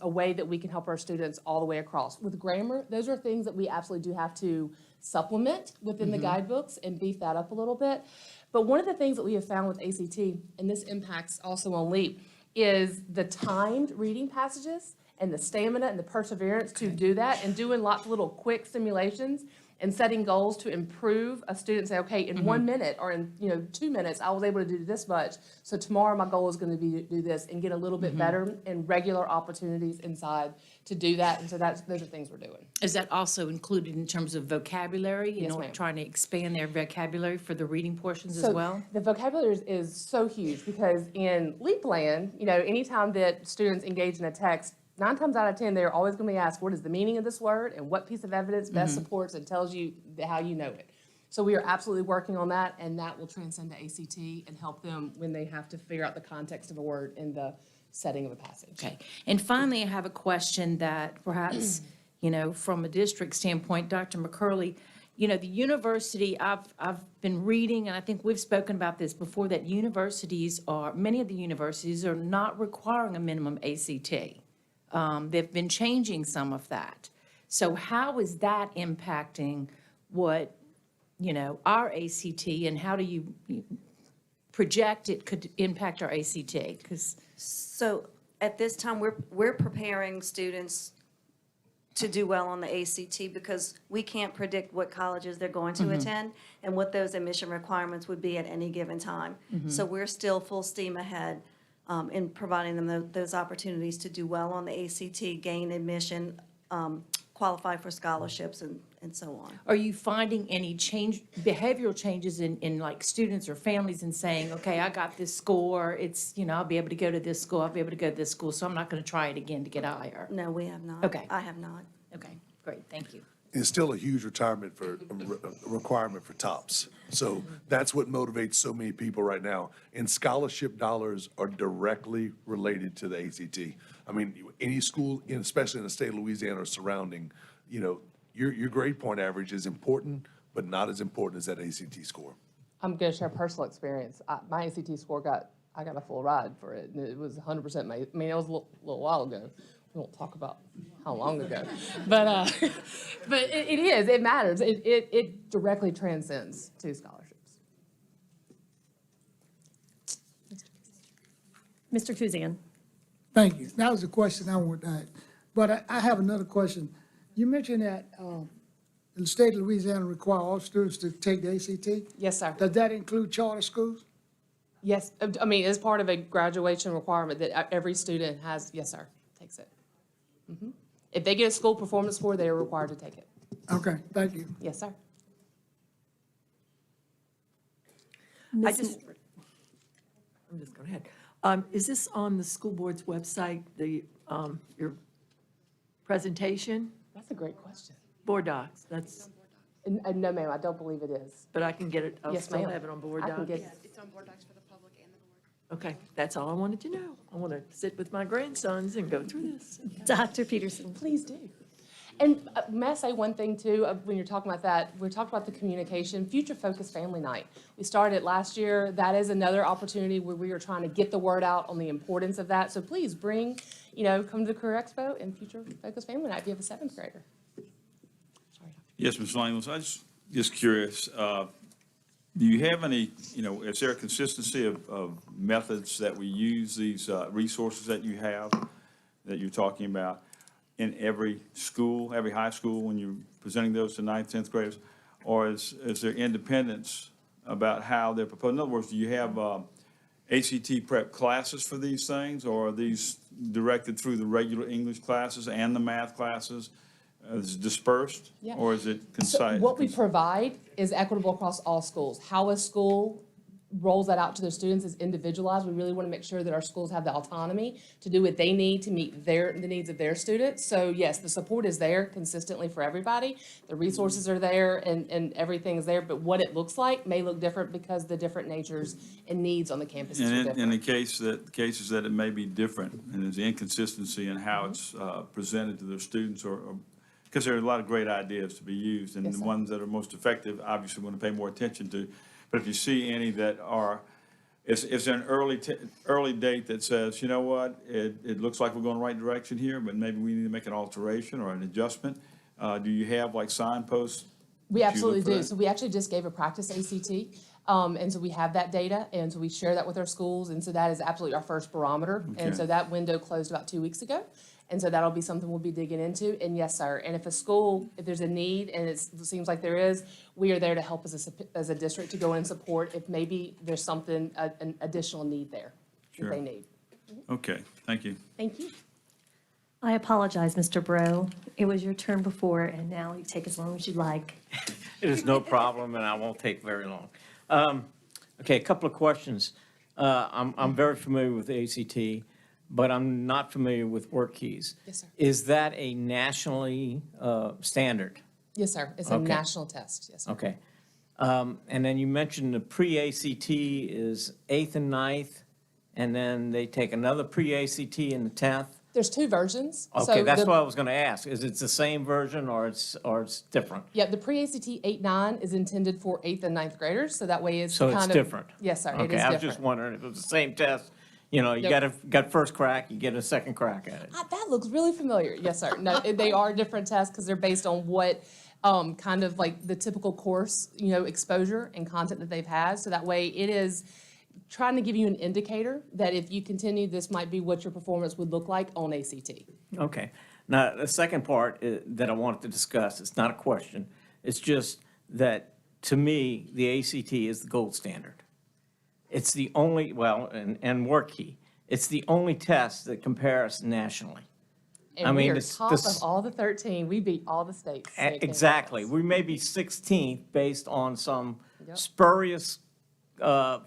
a way that we can help our students all the way across. With grammar, those are things that we absolutely do have to supplement within the guidebooks and beef that up a little bit. But one of the things that we have found with ACT, and this impacts also on LEAP, is the timed reading passages and the stamina and the perseverance to do that, and doing lots of little quick simulations and setting goals to improve a student. Say, okay, in 1 minute or in 2 minutes, I was able to do this much. So tomorrow my goal is going to be to do this, and get a little bit better and regular opportunities inside to do that. And so those are things we're doing. Is that also included in terms of vocabulary? Yes, ma'am. Trying to expand their vocabulary for the reading portions So as well? the vocabulary is so huge, because in LEAP land, anytime that students engage in a text, 9 times out of 10, they're always going to be asked, what is the meaning of this word, and what piece of evidence best supports and tells you how you know it. So we are absolutely working on that, and that will transcend to ACT and help them when they have to figure out the context of a word in the setting of a passage. Okay. And finally, I have a question that perhaps, from a district standpoint, Dr. McCurley, the university, I've been reading, and I think we've spoken about this before, that many of the universities are not requiring a minimum ACT. They've been changing some of that. So how is that impacting what, our ACT, and how do you project it could impact our ACT? So at this time, we're preparing students to do well on the ACT, because we can't predict what colleges they're going to attend and what those admission requirements would be at any given time. So we're still full steam ahead in providing them those opportunities to do well on the ACT, gain admission, qualify for scholarships, and so on. Are you finding any behavioral changes in like students or families, in saying, okay, I got this score, it's, I'll be able to go to this school, I'll be able to go to this school, so I'm not going to try it again to get higher? No, we have not. Okay. I have not. Okay, great, thank you. It's still a huge requirement for TOPS. So that's what motivates so many people right now. And scholarship dollars are directly related to the ACT. I mean, any school, especially in the state of Louisiana or surrounding, your grade point average is important, but not as important as that ACT score. I'm going to share personal experience. My ACT score I got a full ride for it, and it was 100%. It was a little while ago. We won't talk about how long ago, but it matters. It directly transcends to scholarships. Mr. Kuzan. Thank you. That was the question I wanted to ask. But I have another question. You mentioned that the state of Louisiana require all students to take the ACT? Yes, sir. Does that include charter schools? Yes. I mean, as part of a graduation requirement that every student has, yes, sir, takes it. If they get a school performance score, they are required to take it. Okay, thank you. Yes, sir. I'm just going ahead. Is this on the school board's website, your presentation? That's a great question. Board docs, that's, No, ma'am, I don't believe it is. but I can get it, I'll Yes, still ma'am. have it on board I can docs? get it. It's on board docs for the public and the board. Okay, that's all I wanted to know. I want to sit with my grandsons and go through this. Dr. Peterson. Please do. And may I say one thing too, when you're talking about that, we talked about the communication, Future Focus Family Night. We started last year. That is another opportunity where we are trying to get the word out on the importance of that. So please come to the Career Expo and Future Focus Family Night if you have a 7th grader. Yes, Ms. Lamos, I just curious, do you have any, is there a consistency of methods that we use, these resources that you have, that you're talking about, in every school, every high school, when you're presenting those to 9th, 10th graders? Or is there independence about how they're proposed? In other words, do you have, ACT prep classes for these things, or are these directed through the regular English classes and the math classes? Is it dispersed, Yeah. or is it So concise? what we provide is equitable across all schools. How a school rolls that out to their students is individualized. We really want to make sure that our schools have the autonomy to do what they need to meet the needs of their students. So yes, the support is there consistently for everybody. The resources are there and everything is there, but what it looks like may look different because the different natures and needs on the campuses are different. In the cases that it may be different, and there's inconsistency in how it's presented to their students, or because there are a lot of great ideas to be used, and Yes, the sir. ones that are most effective, obviously, we want to pay more attention to. But if you see any that are, is there an early date that says, you know what, it looks like we're going the right direction here, but maybe we need to make an alteration or an adjustment? Do you have like signposts? We that you absolutely look for do. that? So we actually just gave a practice ACT. And so we have that data, and so we share that with our schools, and so that is absolutely our first barometer. Okay. And so that window closed about 2 weeks ago. And so that'll be something we'll be digging into. And yes, sir, and if there's a need, and it seems like there is, we are there to help as a district to go in and support if maybe there's something, an additional need there that Sure. they need. Okay, thank you. Thank you. I apologize, Mr. Bro. It was your turn before, and now you take as long as you like. It is no problem, and I won't take very long. Okay, a couple of questions. I'm very familiar with the ACT, but I'm not familiar with work keys. Yes, sir. Is that a nationally standard? Yes, sir. It's a Okay. national test. Yes, sir. Okay. And then you mentioned the pre-ACT is 8th and 9th, and then they take another pre-ACT in the 10th? There's two versions. Okay, So that's the- what I was going to ask. Is it the same version or it's different? Yeah, the pre-ACT 8-9 is intended for 8th and 9th graders, so that way it's So kind it's of. different? Yes, sir, it is Okay, I was different. just wondering if it was the same test. You know, you Nope. got first crack, you get a second crack at it. That looks really familiar. Yes, sir. No, they are different tests because they're based on what kind of like the typical course, exposure and content that they've had. So that way it is trying to give you an indicator that if you continue, this might be what your performance would look like on ACT. Okay. Now, the second part that I wanted to discuss, it's not a question. It's just that, to me, the ACT is the gold standard. It's the only, and work key, it's the only test that compares nationally. And I we mean, are this- top this- of all the 13. We beat all the states. Exactly. We may be 16th based on some Yep. spurious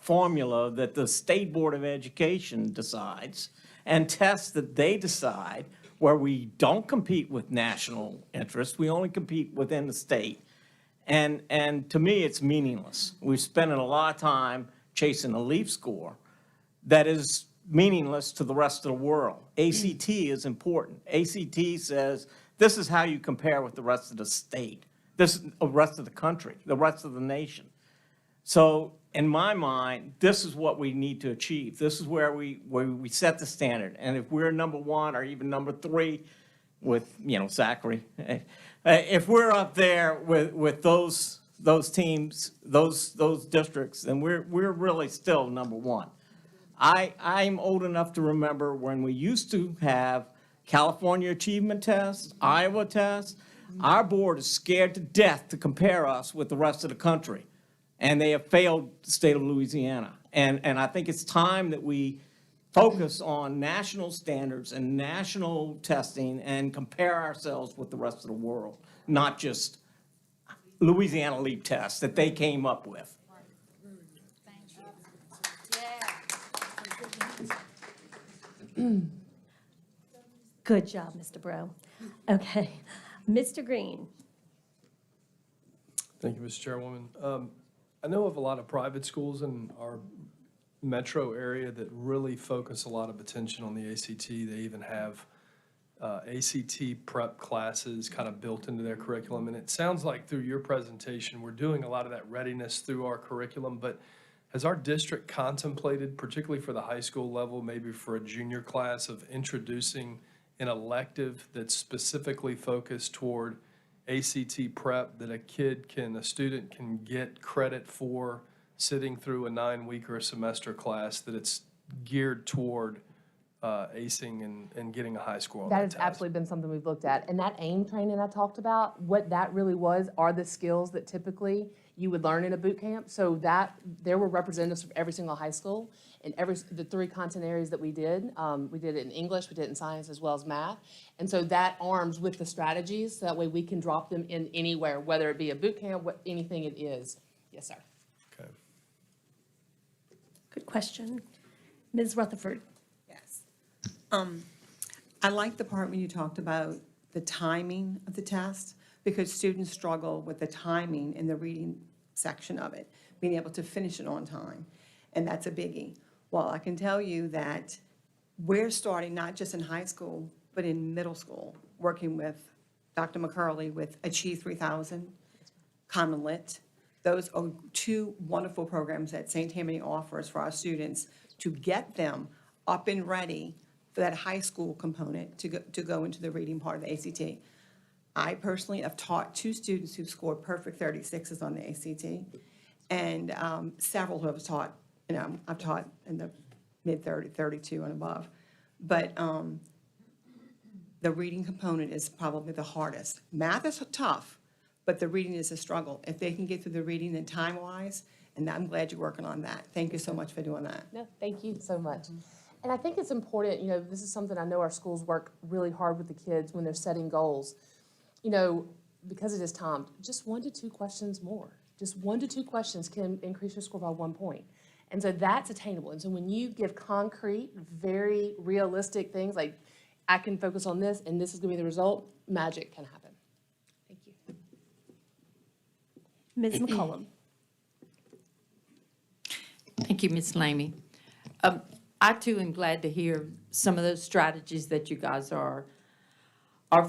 formula that the State Board of Education decides, and tests that they decide where we don't compete with national interests, we only compete within the state. And to me, it's meaningless. We're spending a lot of time chasing a leaf score that is meaningless to the rest of the world. ACT is important. ACT says, this is how you compare with the rest of the state, the rest of the country, the rest of the nation. So in my mind, this is what we need to achieve. This is where we set the standard. And if we're number one or even number three with, Zachary, if we're up there with those teams, those districts, then we're really still number one. I'm old enough to remember when we used to have California achievement tests, Iowa tests. Our board is scared to death to compare us with the rest of the country. And they have failed the state of Louisiana. And I think it's time that we focus on national standards and national testing and compare ourselves with the rest of the world, not just Louisiana LEAP tests that they came up with. Good job, Mr. Bro. Okay, Mr. Green. Thank you, Mr. Chairwoman. I know of a lot of private schools in our metro area that really focus a lot of attention on the ACT. They even have ACT prep classes kind of built into their curriculum. And it sounds like through your presentation, we're doing a lot of that readiness through our curriculum. But has our district contemplated, particularly for the high school level, maybe for a junior class, of introducing an elective that's specifically focused toward ACT prep that a student can get credit for sitting through a 9-week or a semester class, that it's geared toward acing and getting a high score on That that has test? absolutely been something we've looked at. And that AIM training I talked about, what that really was are the skills that typically you would learn in a boot camp. So that, there were representatives from every single high school and the 3 content areas that we did. We did it in English, we did it in science as well as math. And so that arms with the strategies, so that way we can drop them in anywhere, whether it be a boot camp, anything it is. Yes, sir. Okay. Good question. Ms. Rutherford. Yes. I like the part when you talked about the timing of the test, because students struggle with the timing in the reading section of it, being able to finish it on time, and that's a biggie. Well, I can tell you that we're starting not just in high school, but in middle school, working with Dr. McCurley with Achieve 3000, Common Lit. Those are 2 wonderful programs that St. Tammany offers for our students to get them up and ready for that high school component to go into the reading part of the ACT. I personally have taught 2 students who've scored perfect 36s on the ACT, and several who have taught, I've taught in the mid-30, 32 and above. But the reading component is probably the hardest. Math is tough, but the reading is a struggle. If they can get through the reading and time-wise, and I'm glad you're working on that. Thank you so much for doing that. No, thank you so much. And I think it's important, this is something I know our schools work really hard with the kids when they're setting goals. Because it is timed, just 1 to 2 questions more. Just 1 to 2 questions can increase your score by 1 point. And so that's attainable. And so when you give concrete, very realistic things, like I can focus on this and this is gonna be the result, magic can happen. Thank you. Ms. McCollum. Thank you, Ms. Lamey. I too am glad to hear some of those strategies that you guys are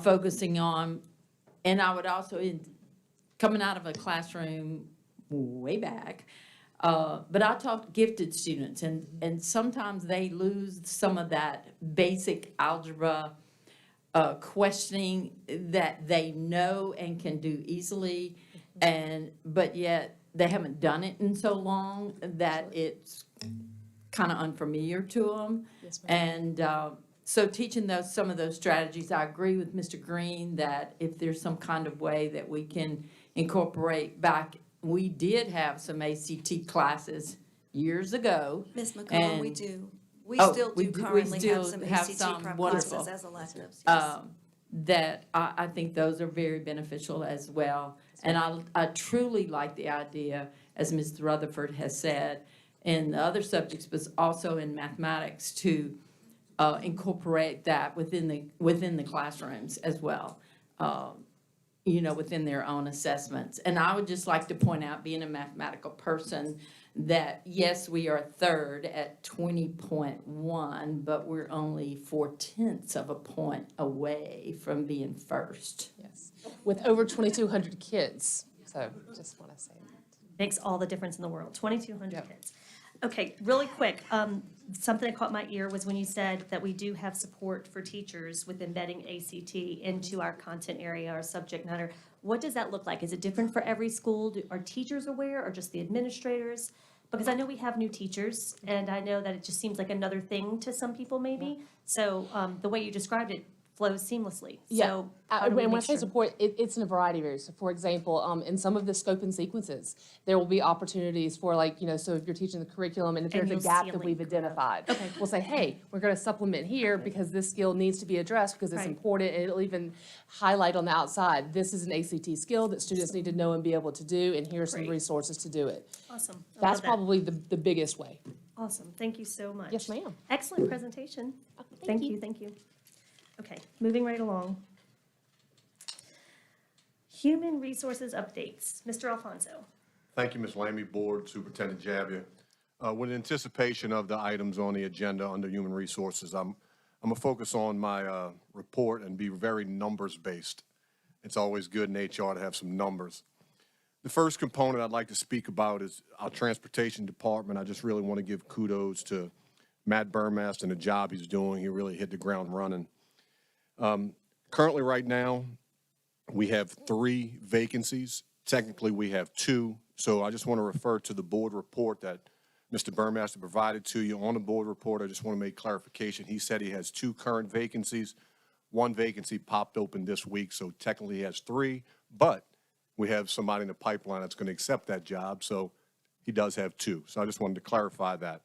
focusing on. And I would also, coming out of a classroom way back, but I talk to gifted students, and sometimes they lose some of that basic algebra questioning that they know and can do easily, but yet they haven't done it in so long that it's kind of unfamiliar to them. Yes, ma'am. And so teaching some of those strategies, I agree with Mr. Green that if there's some kind of way that we can incorporate back, we did have some ACT classes years ago. Ms. McCollum, we and- do. We Oh, still we do do- we currently have still some have ACT some. prep Wonderful. classes as electives. Yes. That I think those are very beneficial as well. And I truly like the idea, as Ms. Rutherford has said, in the other subjects, but also in mathematics, to incorporate that within the classrooms as well, within their own assessments. And I would just like to point out, being a mathematical person, that yes, we are third at 20.1, but we're only 4/10 of a point away from being first. Yes, with over 2,200 kids. So just want to say that. Makes all the difference in the world, 2,200 kids. Okay, really quick, something that caught my ear was when you said that we do have support for teachers with embedding ACT into our content area, our subject matter. What does that look like? Is it different for every school? Are teachers aware or just the administrators? Because I know we have new teachers, and I know that it just seems like another thing to some people maybe. So the way you described it flows seamlessly. Yeah, So how do we and when I make say sure? support, it's in a variety of areas. So for example, in some of the scope and sequences, there will be opportunities for so if you're teaching the curriculum and if And there's a you'll gap see a that we've link. identified, we'll say, hey, we're gonna supplement here because this skill needs to be addressed because it's Right. important, and it'll even highlight on the outside, this is an ACT skill that students need to know and be able to do, and here are some Great. resources to do it. Awesome. I That's love that. probably the biggest way. Awesome, thank you so much. Yes, ma'am. Excellent presentation. Thank you, thank you. Okay, moving right along. Human Resources Updates, Mr. Alfonso. Thank you, Ms. Lamey, Board Superintendent Jabbia. With anticipation of the items on the agenda under Human Resources, I'm going to focus on my report and be very numbers-based. It's always good in HR to have some numbers. The first component I'd like to speak about is our Transportation Department. I just really want to give kudos to Matt Burmast and the job he's doing. He really hit the ground running. Currently, right now, we have 3 vacancies. Technically, we have 2. So I just want to refer to the board report that Mr. Burmaster provided to you. On the board report, I just want to make clarification. He said he has 2 current vacancies. 1 vacancy popped open this week, so technically he has 3. But we have somebody in the pipeline that's going to accept that job, so he does have 2. So I just wanted to clarify that.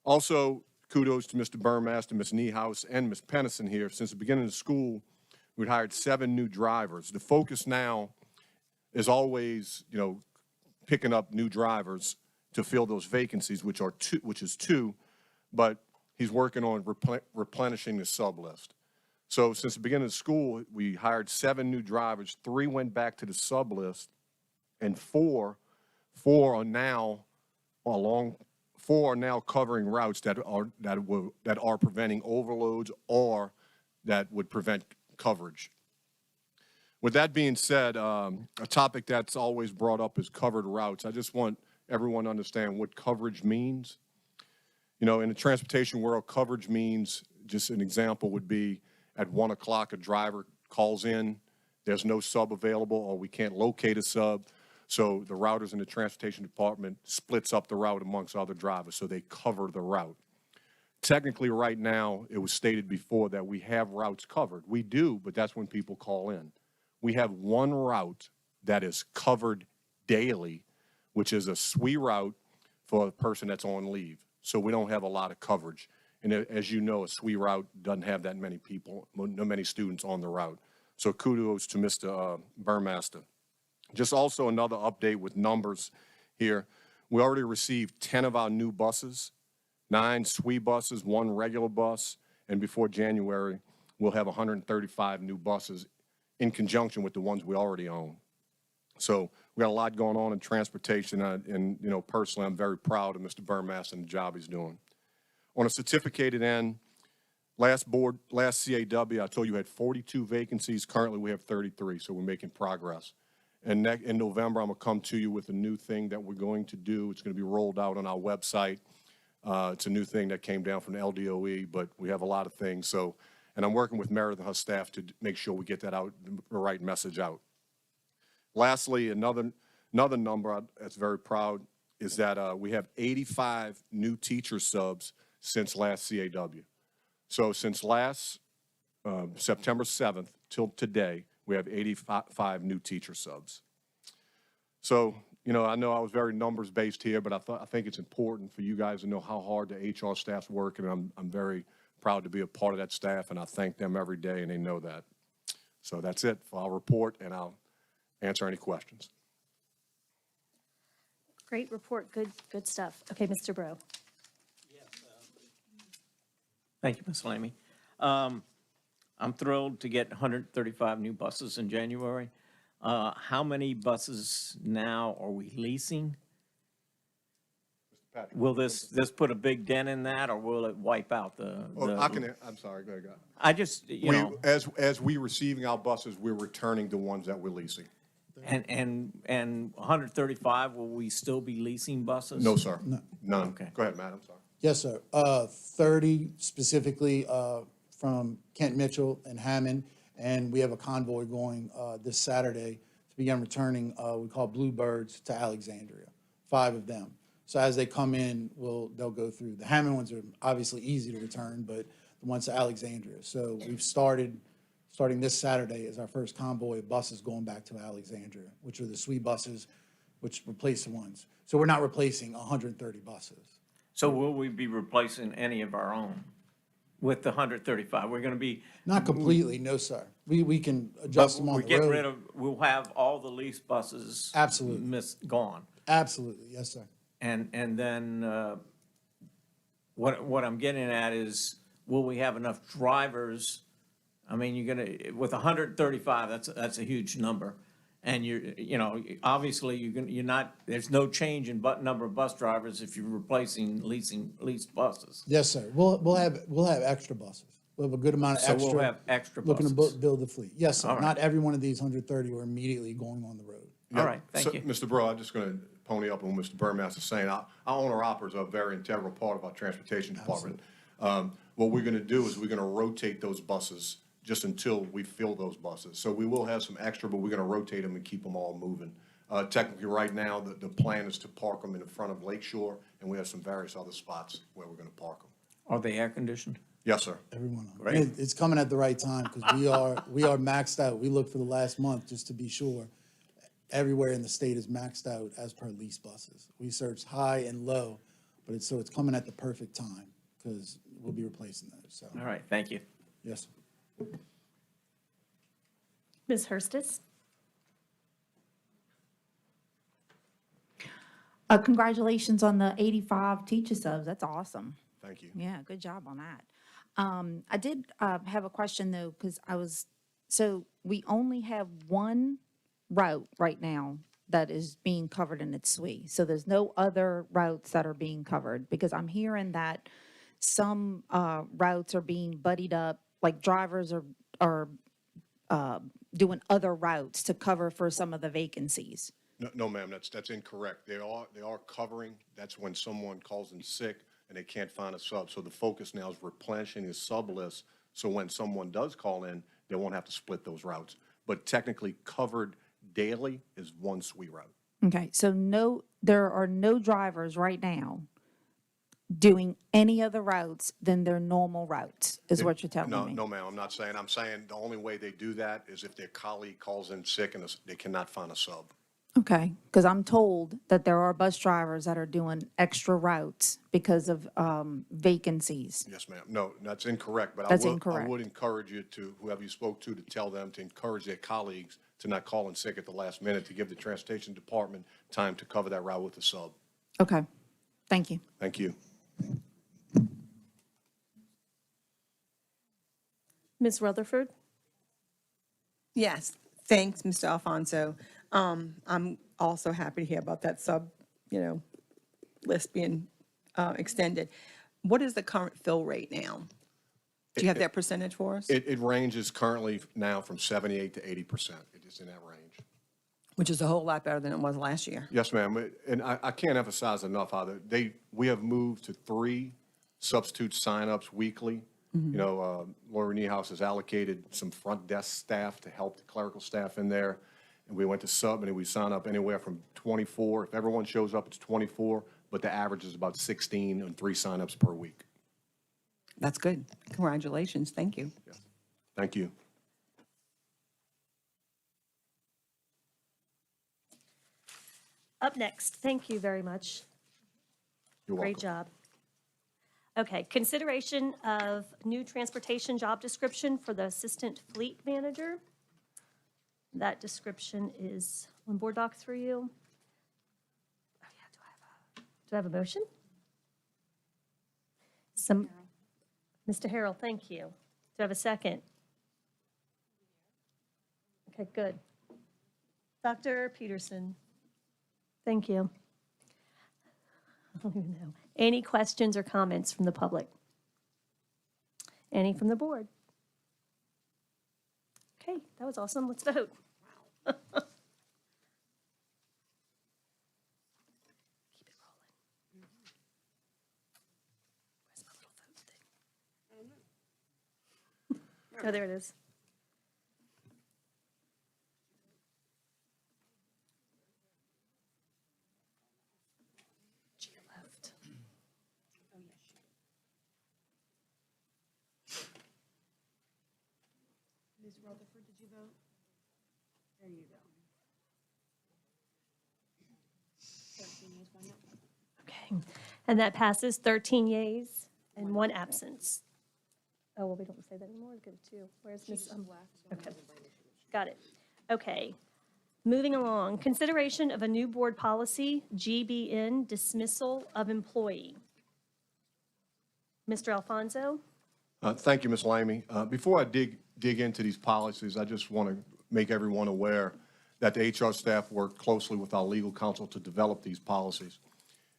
Also, kudos to Mr. Burmaster, Ms. Niehaus, and Ms. Pennison here. Since the beginning of the school, we've hired 7 new drivers. The focus now is always, picking up new drivers to fill those vacancies, which is 2, but he's working on replenishing the sub list. So since the beginning of the school, we hired 7 new drivers. 3 went back to the sub list, and 4 are now covering routes that are preventing overloads or that would prevent coverage. With that being said, a topic that's always brought up is covered routes. I just want everyone to understand what coverage means. In the transportation world, coverage means, just an example would be, at 1 o'clock, a driver calls in, there's no sub available, or we can't locate a sub, so the routers in the transportation department splits up the route amongst other drivers, so they cover the route. Technically, right now, it was stated before that we have routes covered. We do, but that's when people call in. We have 1 route that is covered daily, which is a SWE route for a person that's on leave. So we don't have a lot of coverage. And as you know, a SWE route doesn't have that many people, no many students on the route. So kudos to Mr. Burmaster. Just also another update with numbers here. We already received 10 of our new buses, 9 SWE buses, 1 regular bus, and before January, we'll have 135 new buses in conjunction with the ones we already own. So we got a lot going on in transportation, and personally, I'm very proud of Mr. Burmaster and the job he's doing. On a certificated end, last CAW, I told you had 42 vacancies. Currently, we have 33, so we're making progress. And in November, I'm going to come to you with a new thing that we're going to do. It's going to be rolled out on our website. It's a new thing that came down from the LDOE, but we have a lot of things. And I'm working with Meredith and her staff to make sure we get that out, the right message out. Lastly, another number that's very proud is that we have 85 new teacher subs since last CAW. So since last September 7th till today, we have 85 new teacher subs. So, I know I was very numbers-based here, but I think it's important for you guys to know how hard the HR staff's working, and I'm very proud to be a part of that staff, and I thank them every day, and they know that. So that's it for our report, and I'll answer any questions. Great report, good stuff. Okay, Mr. Bro. Thank you, Ms. Lamy. I'm thrilled to get 135 new buses in January. How many buses now are we leasing? Will this put a big dent in that, or will it wipe out I'm sorry, go ahead. I just, As we receiving our buses, we're returning the ones that we're leasing. And 135, will we still be leasing buses? No, sir. No. None. Okay. Go ahead, Matt, I'm sorry. Yes, sir. 30 specifically from Kent Mitchell and Hammond, and we have a convoy going this Saturday to begin returning, we call Bluebirds to Alexandria, 5 of them. So as they come in, they'll go through. The Hammond ones are obviously easy to return, but the ones to Alexandria. So we've starting this Saturday is our first convoy of buses going back to Alexandria, which are the SWE buses, which replace the ones. So we're not replacing 130 buses. So will we be replacing any of our own with the 135? We're going to be... Not completely, no, sir. We can adjust them on the road. We'll have all the leased buses... Absolutely. Gone. Absolutely, yes, sir. And then what I'm getting at is, will we have enough drivers? I mean, with 135, that's a huge number. And obviously there's no change in number of bus drivers if you're replacing leased buses. Yes, sir. We'll have extra buses. We'll have a good amount of extra. So we'll have extra buses. Looking to build the fleet. Yes, sir. All right. Not every one of these 130 are immediately going on the road. Yeah. All right, thank you. Mr. Bro, I'm just going to pony up on what Mr. Burmaster is saying. Our owner-operators are a very integral part of our transportation department. What we're going to do is we're going to rotate those buses just until we fill those buses. So we will have some extra, but we're going to rotate them and keep them all moving. Technically, right now, the plan is to park them in the front of Lakeshore, and we have some various other spots where we're going to park them. Are they air-conditioned? Yes, sir. Every one of them. Great. And it's coming at the right time because we are maxed out. We looked for the last month just to be sure. everywhere in the state is maxed out as per lease buses. We searched high and low, but it's coming at the perfect time because we'll be replacing those, so. All right, thank you. Yes. Ms. Hurstis? Congratulations on the 85 teacher subs. That's awesome. Thank you. Yeah, good job on that. I did have a question though, because so we only have one route right now that is being covered in its SWE. So there's no other routes that are being covered, because I'm hearing that some routes are being buddied up, like drivers are doing other routes to cover for some of the vacancies. No, ma'am, that's incorrect. They are covering. That's when someone calls in sick and they can't find a sub. So the focus now is replenishing the sub list. So when someone does call in, they won't have to split those routes. But technically covered daily is one SWE route. Okay, so there are no drivers right now doing any other routes than their normal routes, is what you're telling me? No, ma'am, I'm not saying. I'm saying the only way they do that is if their colleague calls in sick and they cannot find a sub. Okay, because I'm told that there are bus drivers that are doing extra routes because of vacancies. Yes, ma'am. No, that's incorrect. But That's I incorrect. would encourage you to, whoever you spoke to tell them to encourage their colleagues to not call in sick at the last minute, to give the transportation department time to cover that route with a sub. Okay, thank you. Thank you. Ms. Rutherford? Yes, thanks, Mr. Alfonso. I'm also happy to hear about that sub, list being extended. What is the current fill rate now? Do you have that percentage for us? It ranges currently now from 78 to 80%. It is in that range. Which is a whole lot better than it was last year. Yes, ma'am. And I can't emphasize enough how we have moved to 3 substitute signups weekly. Mm-hmm. Laura Niehaus has allocated some front desk staff to help the clerical staff in there. And we went to sub, and we sign up anywhere from 24. If everyone shows up, it's 24, but the average is about 16 and 3 signups per week. That's good. Congratulations. Thank you. Yes. Thank you. Up next, thank you very much. You're welcome. Great job. Okay, consideration of new transportation job description for the assistant fleet manager. That description is on board docs for you. Oh, yeah, do I have a motion? Mr. Harrell, thank you. Do I have a second? Okay, good. Dr. Peterson, thank you. I don't even know. Any questions or comments from the public? Any from the board? Okay, that was awesome. Let's vote. Keep it rolling. Where's my little vote thing? Oh, there it is. To your left. Ms. Rutherford, did you vote? There you go. 13 yeas, 1 no. Okay, and that passes 13 yeas and 1 absence. Oh, well, we don't say that anymore. Let's give it 2. Where's Miss? Okay, got it. Okay, moving along. Consideration of a new board policy, GBN, dismissal of employee. Mr. Alfonso? Thank you, Ms. Lamey. Before I dig into these policies, I just want to make everyone aware that the HR staff worked closely with our legal counsel to develop these policies.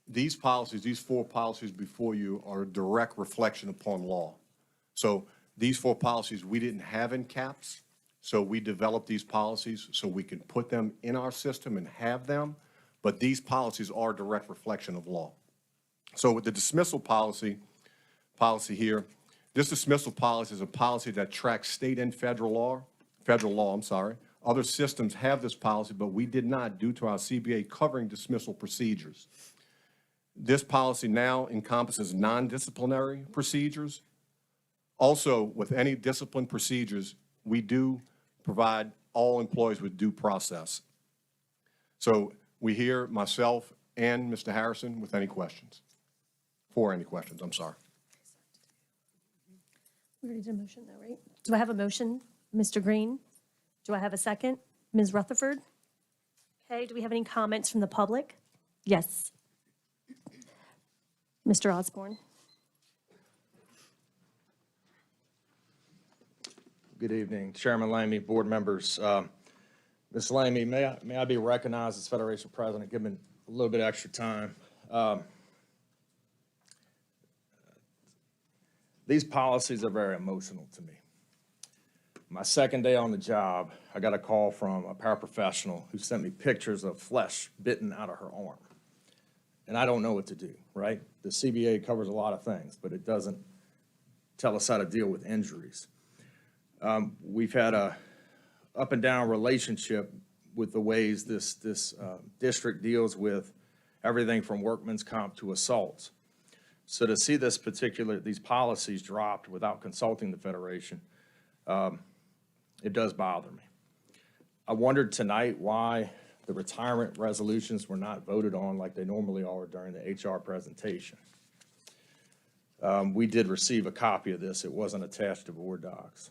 These policies, these 4 policies before you, are a direct reflection upon law. So these 4 policies we didn't have in CAPS, so we developed these policies so we can put them in our system and have them, but these policies are a direct reflection of law. So with the dismissal policy here, this dismissal policy is a policy that tracks state and federal law. Other systems have this policy, but we did not due to our CBA covering dismissal procedures. This policy now encompasses non-disciplinary procedures. Also, with any discipline procedures, we do provide all employees with due process. So we hear myself and Mr. Harrison with any questions. For any questions, I'm sorry. We already did a motion though, right? Do I have a motion, Mr. Green? Do I have a second? Ms. Rutherford? Okay, do we have any comments from the public? Yes. Mr. Osborne? Good evening, Chairman Lamy, board members. Ms. Lamy, may I be recognized as Federation President, give me a little bit extra time. These policies are very emotional to me. My second day on the job, I got a call from a paraprofessional who sent me pictures of flesh bitten out of her arm. And I don't know what to do, right? The CBA covers a lot of things, but it doesn't tell us how to deal with injuries. We've had a up and down relationship with the ways this district deals with everything from workman's comp to assaults. So to see these policies dropped without consulting the Federation, it does bother me. I wondered tonight why the retirement resolutions were not voted on like they normally are during the HR presentation. We did receive a copy of this. It wasn't attached to board docs.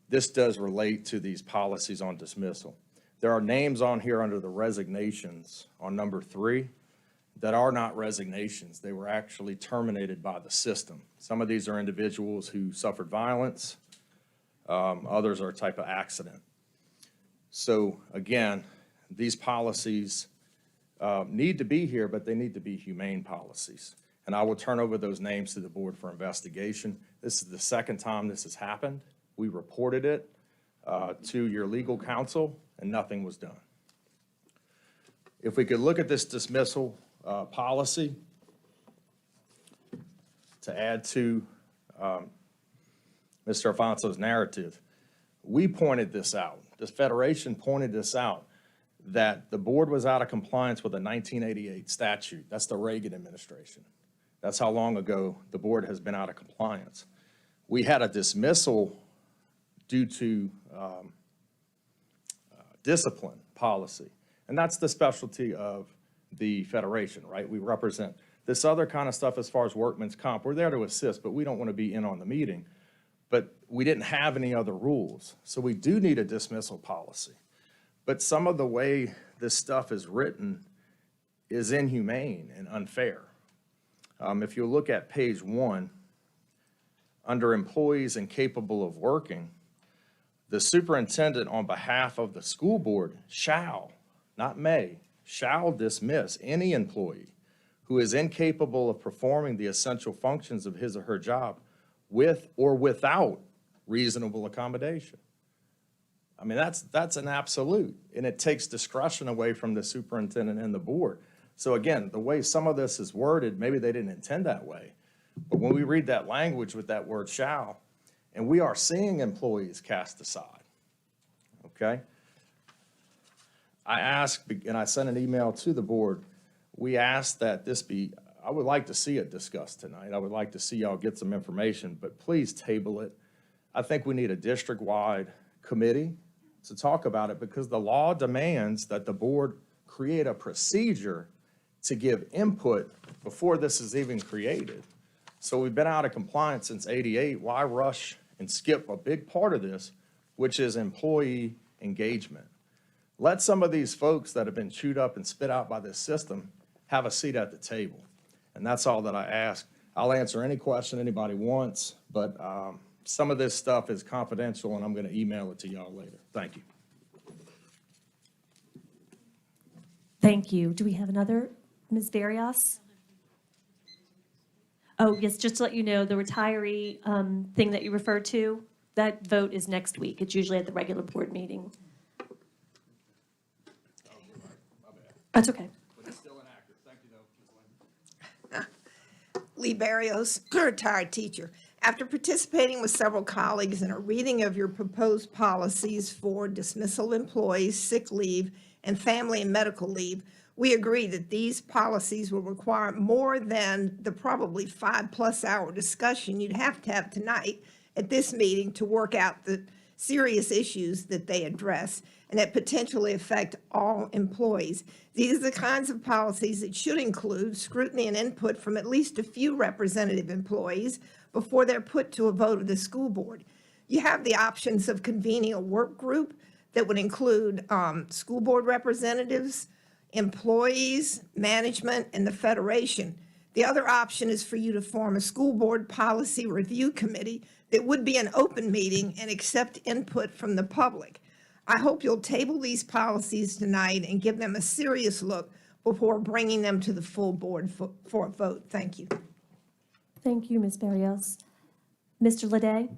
This does relate to these policies on dismissal. There are names on here under the resignations on number 3 that are not resignations. They were actually terminated by the system. Some of these are individuals who suffered violence. Others are a type of accident. So again, these policies need to be here, but they need to be humane policies. And I will turn over those names to the board for investigation. This is the second time this has happened. We reported it to your legal counsel, and nothing was done. If we could look at this dismissal policy to add to Mr. Alfonso's narrative, we pointed this out. The Federation pointed this out, that the board was out of compliance with a 1988 statute. That's the Reagan administration. That's how long ago the board has been out of compliance. We had a dismissal due to discipline policy. And that's the specialty of the Federation, right? We represent this other kind of stuff as far as workman's comp. We're there to assist, but we don't want to be in on the meeting. But we didn't have any other rules. So we do need a dismissal policy. But some of the way this stuff is written is inhumane and unfair. If you look at page 1, under employees incapable of working, the superintendent on behalf of the school board shall, not may, shall dismiss any employee who is incapable of performing the essential functions of his or her job with or without reasonable accommodation. I mean, that's an absolute, and it takes discretion away from the superintendent and the board. So again, the way some of this is worded, maybe they didn't intend that way, but when we read that language with that word shall, and we are seeing employees cast aside, okay? I asked, and I sent an email to the board, we asked that this be, I would like to see it discussed tonight. I would like to see y'all get some information, but please table it. I think we need a district-wide committee to talk about it because the law demands that the board create a procedure to give input before this is even created. So we've been out of compliance since '88. Why rush and skip a big part of this, which is employee engagement? Let some of these folks that have been chewed up and spit out by this system have a seat at the table. And that's all that I ask. I'll answer any question anybody wants, but some of this stuff is confidential and I'm going to email it to y'all later. Thank you. Thank you. Do we have another, Ms. Barrios? Oh, yes, just to let you know, the retiree thing that you referred to, that vote is next week. It's usually at the regular board meeting. That's okay. Lee Barrios, retired teacher. After participating with several colleagues in a reading of your proposed policies for dismissal employees, sick leave, and family and medical leave, we agree that these policies will require more than the probably 5+ hour discussion you'd have to have tonight at this meeting to work out the serious issues that they address and that potentially affect all employees. These are the kinds of policies that should include scrutiny and input from at least a few representative employees before they're put to a vote of the school board. You have the options of convening a work group that would include school board representatives, employees, management, and the Federation. The other option is for you to form a school board policy review committee that would be an open meeting and accept input from the public. I hope you'll table these policies tonight and give them a serious look before bringing them to the full board for a vote. Thank you. Thank you, Ms. Barrios. Mr. Leday?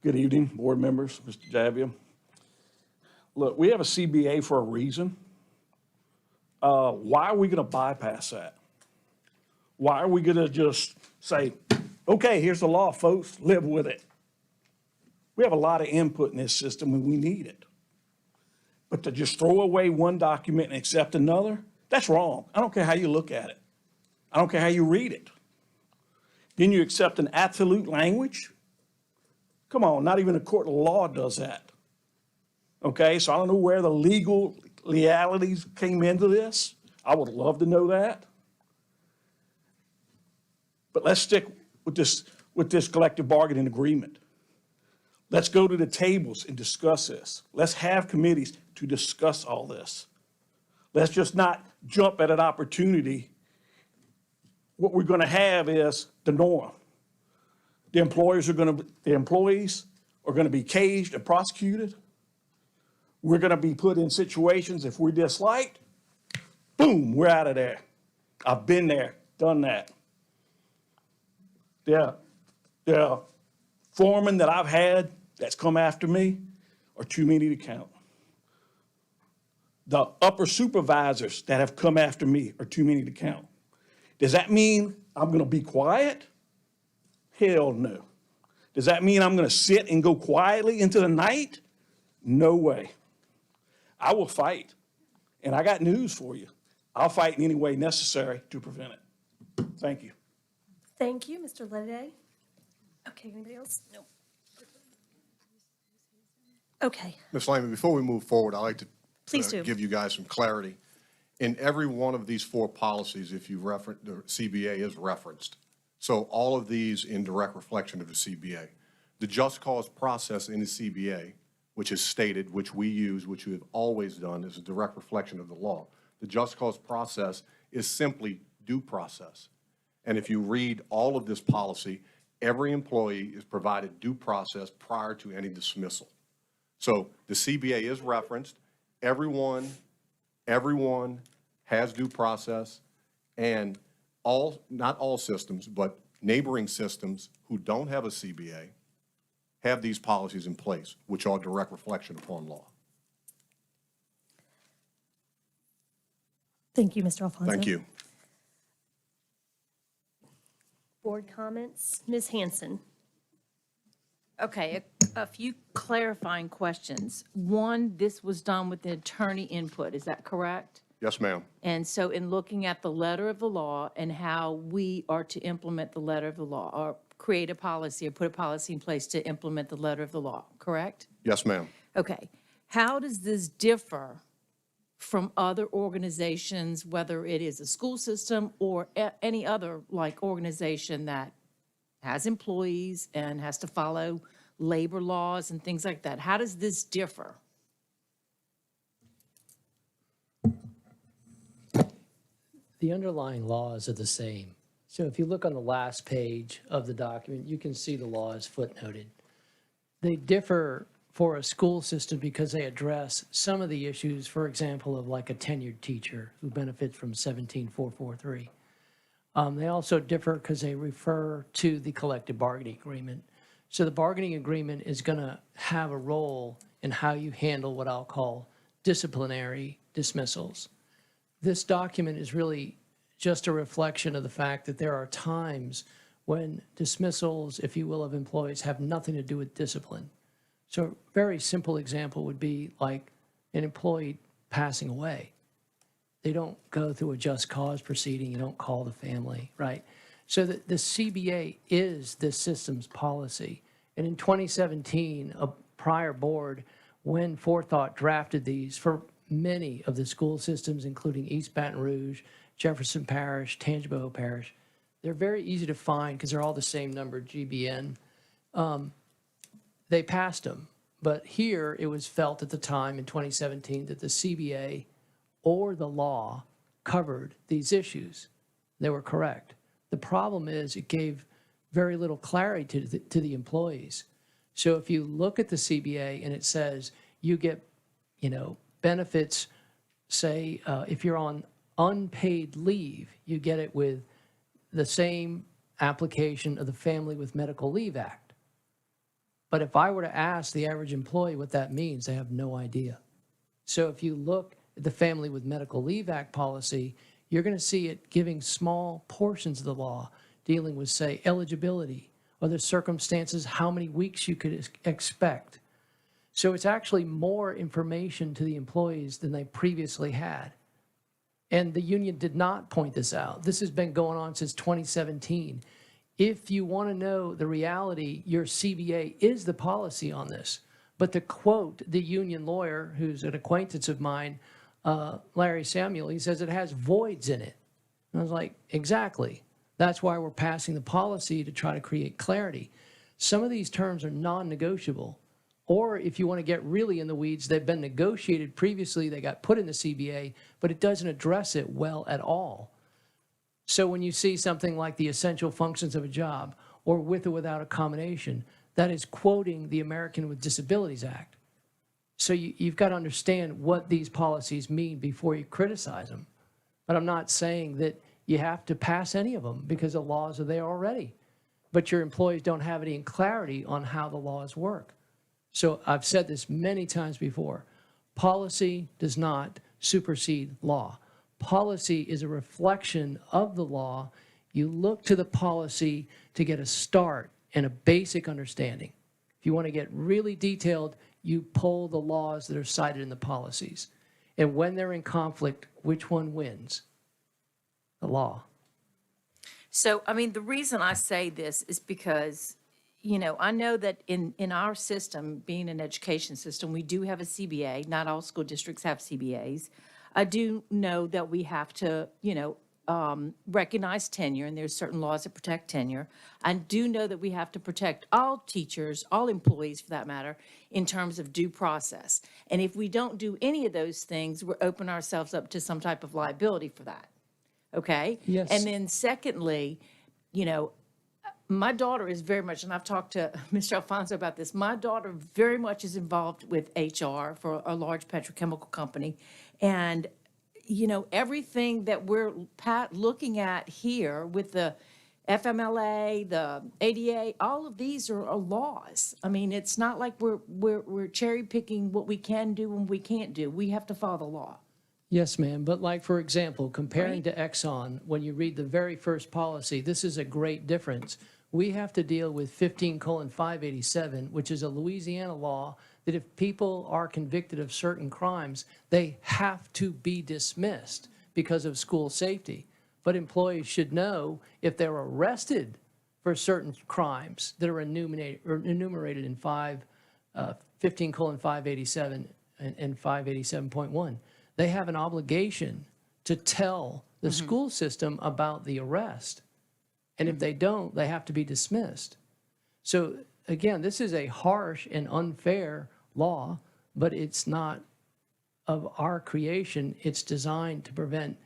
Good evening, board members, Mr. Javia. Look, we have a CBA for a reason. Why are we going to bypass that? Why are we going to just say, okay, here's the law, folks, live with it? We have a lot of input in this system and we need it. But to just throw away one document and accept another, that's wrong. I don't care how you look at it. I don't care how you read it. Then you accept an absolute language? Come on, not even a court of law does that. Okay, so I don't know where the legal legalities came into this. I would love to know that. But let's stick with this collective bargaining agreement. Let's go to the tables and discuss this. Let's have committees to discuss all this. Let's just not jump at an opportunity. What we're going to have is the norm. The employees are going to be caged and prosecuted. We're going to be put in situations, if we're disliked, boom, we're out of there. I've been there, done that. The foremen that I've had that's come after me are too many to count. The upper supervisors that have come after me are too many to count. Does that mean I'm going to be quiet? Hell no. Does that mean I'm going to sit and go quietly into the night? No way. I will fight. And I got news for you. I'll fight in any way necessary to prevent it. Thank you. Thank you, Mr. Leday. Okay, anybody else? No. Okay, Ms. Lehman, before we move forward, I'd like to Please do. give you guys some clarity. In every one of these four policies, if you reference, the CBA is referenced. So all of these in direct reflection of the CBA. The just cause process in the CBA, which is stated, which we use, which we have always done, is a direct reflection of the law. The just cause process is simply due process. And if you read all of this policy, every employee is provided due process prior to any dismissal. So the CBA is referenced. Everyone has due process, and not all systems, but neighboring systems who don't have a CBA have these policies in place, which are direct reflection upon law. Thank you, Mr. Alfonso. Thank you. Board comments, Ms. Hanson. Okay, a few clarifying questions. One, this was done with the attorney input, is that correct? Yes, ma'am. And so in looking at the letter of the law and how we are to implement the letter of the law, or create a policy or put a policy in place to implement the letter of the law, correct? Yes, ma'am. Okay. How does this differ from other organizations, whether it is a school system or any other like organization that has employees and has to follow labor laws and things like that? How does this differ? The underlying laws are the same. So if you look on the last page of the document, you can see the laws footnoted. They differ for a school system because they address some of the issues, for example, of like a tenured teacher who benefits from 17443. They also differ because they refer to the collective bargaining agreement. So the bargaining agreement is going to have a role in how you handle what I'll call disciplinary dismissals. This document is really just a reflection of the fact that there are times when dismissals, if you will, of employees have nothing to do with discipline. So a very simple example would be like an employee passing away. They don't go through a just cause proceeding. You don't call the family, right? So the CBA is this system's policy. And in 2017, a prior board, when Forethought drafted these for many of the school systems, including East Baton Rouge, Jefferson Parish, Tangipahoa Parish, they're very easy to find because they're all the same number, GBN. They passed them. But here, it was felt at the time in 2017 that the CBA or the law covered these issues. They were correct. The problem is it gave very little clarity to the employees. So if you look at the CBA and it says you get, benefits, say, if you're on unpaid leave, you get it with the same application of the Family with Medical Leave Act. But if I were to ask the average employee what that means, they have no idea. So if you look at the Family with Medical Leave Act policy, you're going to see it giving small portions of the law dealing with, say, eligibility, other circumstances, how many weeks you could expect. So it's actually more information to the employees than they previously had. And the union did not point this out. This has been going on since 2017. If you want to know the reality, your CBA is the policy on this. But to quote the union lawyer, who's an acquaintance of mine, Larry Samuel, he says it has voids in it. And I was like, exactly. That's why we're passing the policy to try to create clarity. Some of these terms are non-negotiable. Or if you want to get really in the weeds, they've been negotiated previously, they got put in the CBA, but it doesn't address it well at all. So when you see something like the essential functions of a job, or with or without accommodation, that is quoting the American with Disabilities Act. So you've got to understand what these policies mean before you criticize them. But I'm not saying that you have to pass any of them because the laws are there already. But your employees don't have any clarity on how the laws work. So I've said this many times before. Policy does not supersede law. Policy is a reflection of the law. You look to the policy to get a start and a basic understanding. If you want to get really detailed, you pull the laws that are cited in the policies. And when they're in conflict, which one wins? The law. So, I mean, the reason I say this is because, I know that in our system, being an education system, we do have a CBA. Not all school districts have CBAs. I do know that we have to, recognize tenure, and there's certain laws that protect tenure. I do know that we have to protect all teachers, all employees for that matter, in terms of due process. And if we don't do any of those things, we're opening ourselves up to some type of liability for that. Okay? Yes. And then secondly, my daughter is very much, and I've talked to Mr. Alfonso about this, my daughter very much is involved with HR for a large petrochemical company. And, everything that we're looking at here with the FMLA, the ADA, all of these are laws. I mean, it's not like we're cherry picking what we can do and we can't do. We have to follow the law. Yes, ma'am. But like, for example, comparing to Exxon, when you read the very first policy, this is a great difference. We have to deal with 15:587, which is a Louisiana law that if people are convicted of certain crimes, they have to be dismissed because of school safety. But employees should know if they're arrested for certain crimes that are enumerated in 15:587 and 587.1. They have an obligation to tell the school system about the arrest. And if they don't, they have to be dismissed. So again, this is a harsh and unfair law, but it's not of our creation. It's designed to prevent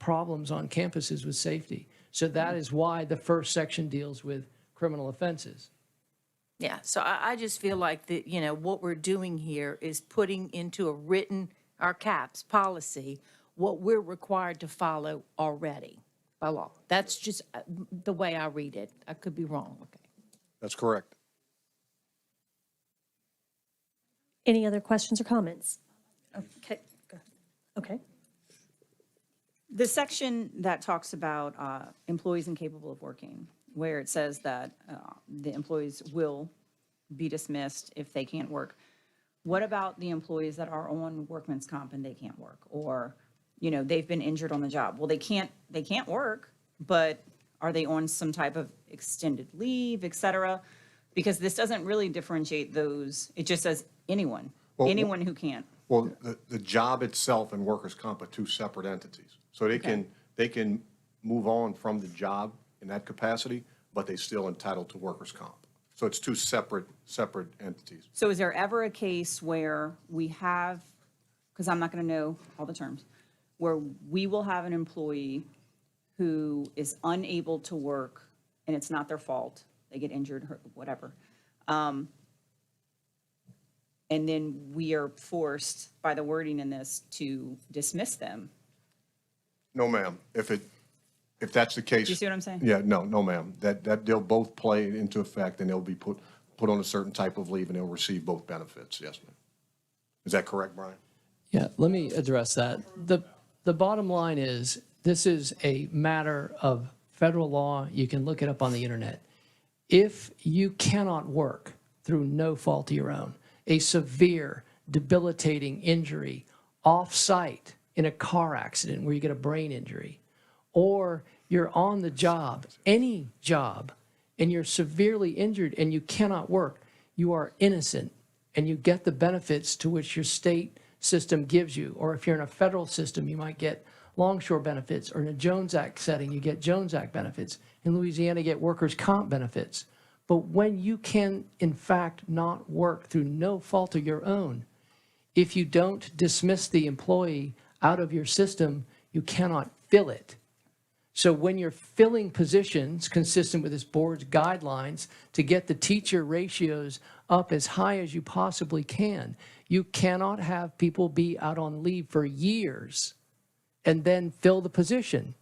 problems on campuses with safety. So that is why the first section deals with criminal offenses. Yeah, so I just feel like that, what we're doing here is putting into a written, our CAPS policy, what we're required to follow already by law. That's just the way I read it. I could be wrong. Okay. That's correct. Any other questions or comments? Okay. Okay. The section that talks about employees incapable of working, where it says that the employees will be dismissed if they can't work. What about the employees that are on workman's comp and they can't work? Or you know, they've been injured on the job. Well, they can't work, but are they on some type of extended leave, et cetera? Because this doesn't really differentiate those. It just says anyone, Well, anyone who can't. Well, the job itself and workers' comp are two separate entities. So they can move on from the job in that capacity, but they're still entitled to workers' comp. So it's two separate entities. So is there ever a case where we have, because I'm not going to know all the terms, where we will have an employee who is unable to work and it's not their fault, they get injured, hurt, whatever, and then we are forced by the wording in this to dismiss them? No, ma'am. If that's the case. Do you see what I'm saying? Yeah, no, ma'am. That they'll both play into effect and they'll be put on a certain type of leave and they'll receive both benefits. Yes, ma'am. Is that correct, Brian? Yeah, let me address that. The bottom line is, this is a matter of federal law. You can look it up on the internet. If you cannot work through no fault of your own, a severe, debilitating injury off-site in a car accident where you get a brain injury, or you're on the job, any job, and you're severely injured and you cannot work, you are innocent and you get the benefits to which your state system gives you. Or if you're in a federal system, you might get longshore benefits, or in a Jones Act setting, you get Jones Act benefits. In Louisiana, you get workers' comp benefits. But when you can, in fact, not work through no fault of your own, if you don't dismiss the employee out of your system, you cannot fill it. So when you're filling positions consistent with this board's guidelines to get the teacher ratios up as high as you possibly can, you cannot have people be out on leave for years and then fill the position.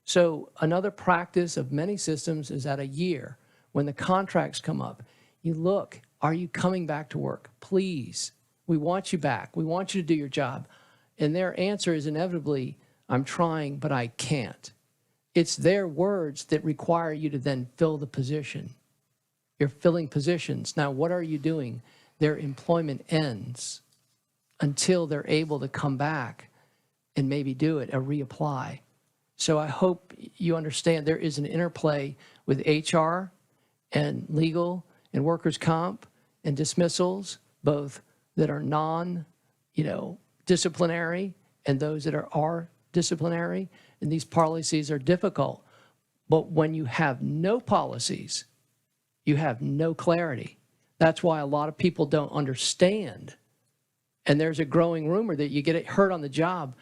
So another practice of many systems is at a year, when the contracts come up, you look, are you coming back to work? Please, we want you back. We want you to do your job. And their answer is inevitably, I'm trying, but I can't. It's their words that require you to then fill the position. You're filling positions. Now, what are you doing? Their employment ends until they're able to come back and maybe do it, or reapply. So I hope you understand there is an interplay with HR and legal and workers' comp and dismissals, both that are disciplinary and those that are disciplinary. And these policies are difficult. But when you have no policies, you have no clarity. That's why a lot of people don't understand. And there's a growing rumor that you get hurt on the job,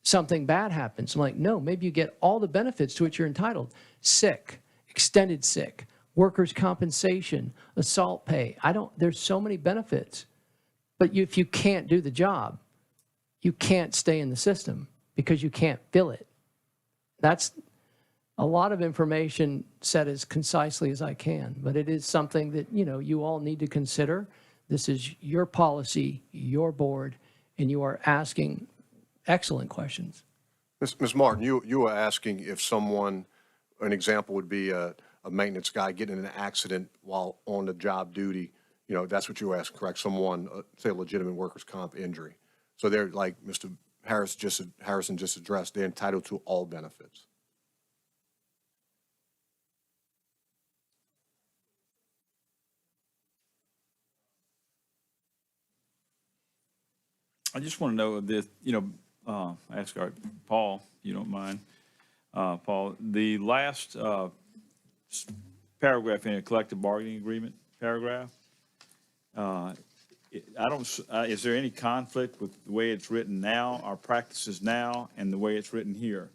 something bad happens. I'm like, no, maybe you get all the benefits to which you're entitled. Sick, extended sick, workers' compensation, assault pay. There's so many benefits. But if you can't do the job, you can't stay in the system because you can't fill it. That's a lot of information said as concisely as I can, but it is something that, you all need to consider. This is your policy, your board, and you are asking excellent questions. Ms. Martin, you were asking if someone, an example would be a maintenance guy getting in an accident while on the job duty. That's what you were asking, correct? Someone, say, a legitimate workers' comp injury. So they're, like Mr. Harrison just addressed, they're entitled to all benefits. I just want to know this, ask Paul, if you don't mind. Paul, the last paragraph in a collective bargaining agreement paragraph, is there any conflict with the way it's written now, our practices now, and the way it's written here?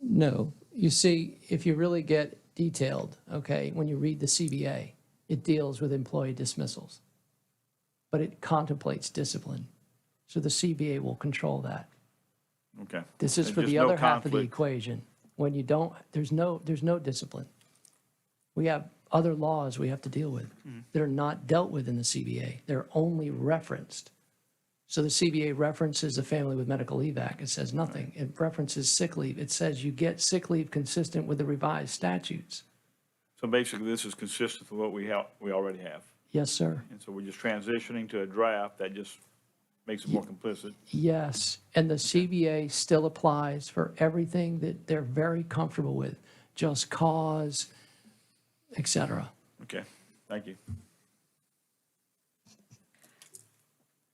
No. You see, if you really get detailed, when you read the CBA, it deals with employee dismissals, but it contemplates discipline. So the CBA will control that. Okay. This is for the other half of the equation. When you don't, there's no discipline. We have other laws we have to deal with that are not dealt with in the CBA. They're only referenced. So the CBA references the Family with Medical Leave Act. It says nothing. It references sick leave. It says you get sick leave consistent with the revised statutes. So basically, this is consistent with what we already have. Yes, sir. And so we're just transitioning to a draft that just makes it more complicit. Yes, and the CBA still applies for everything that they're very comfortable with, just cause, et cetera. Okay, thank you.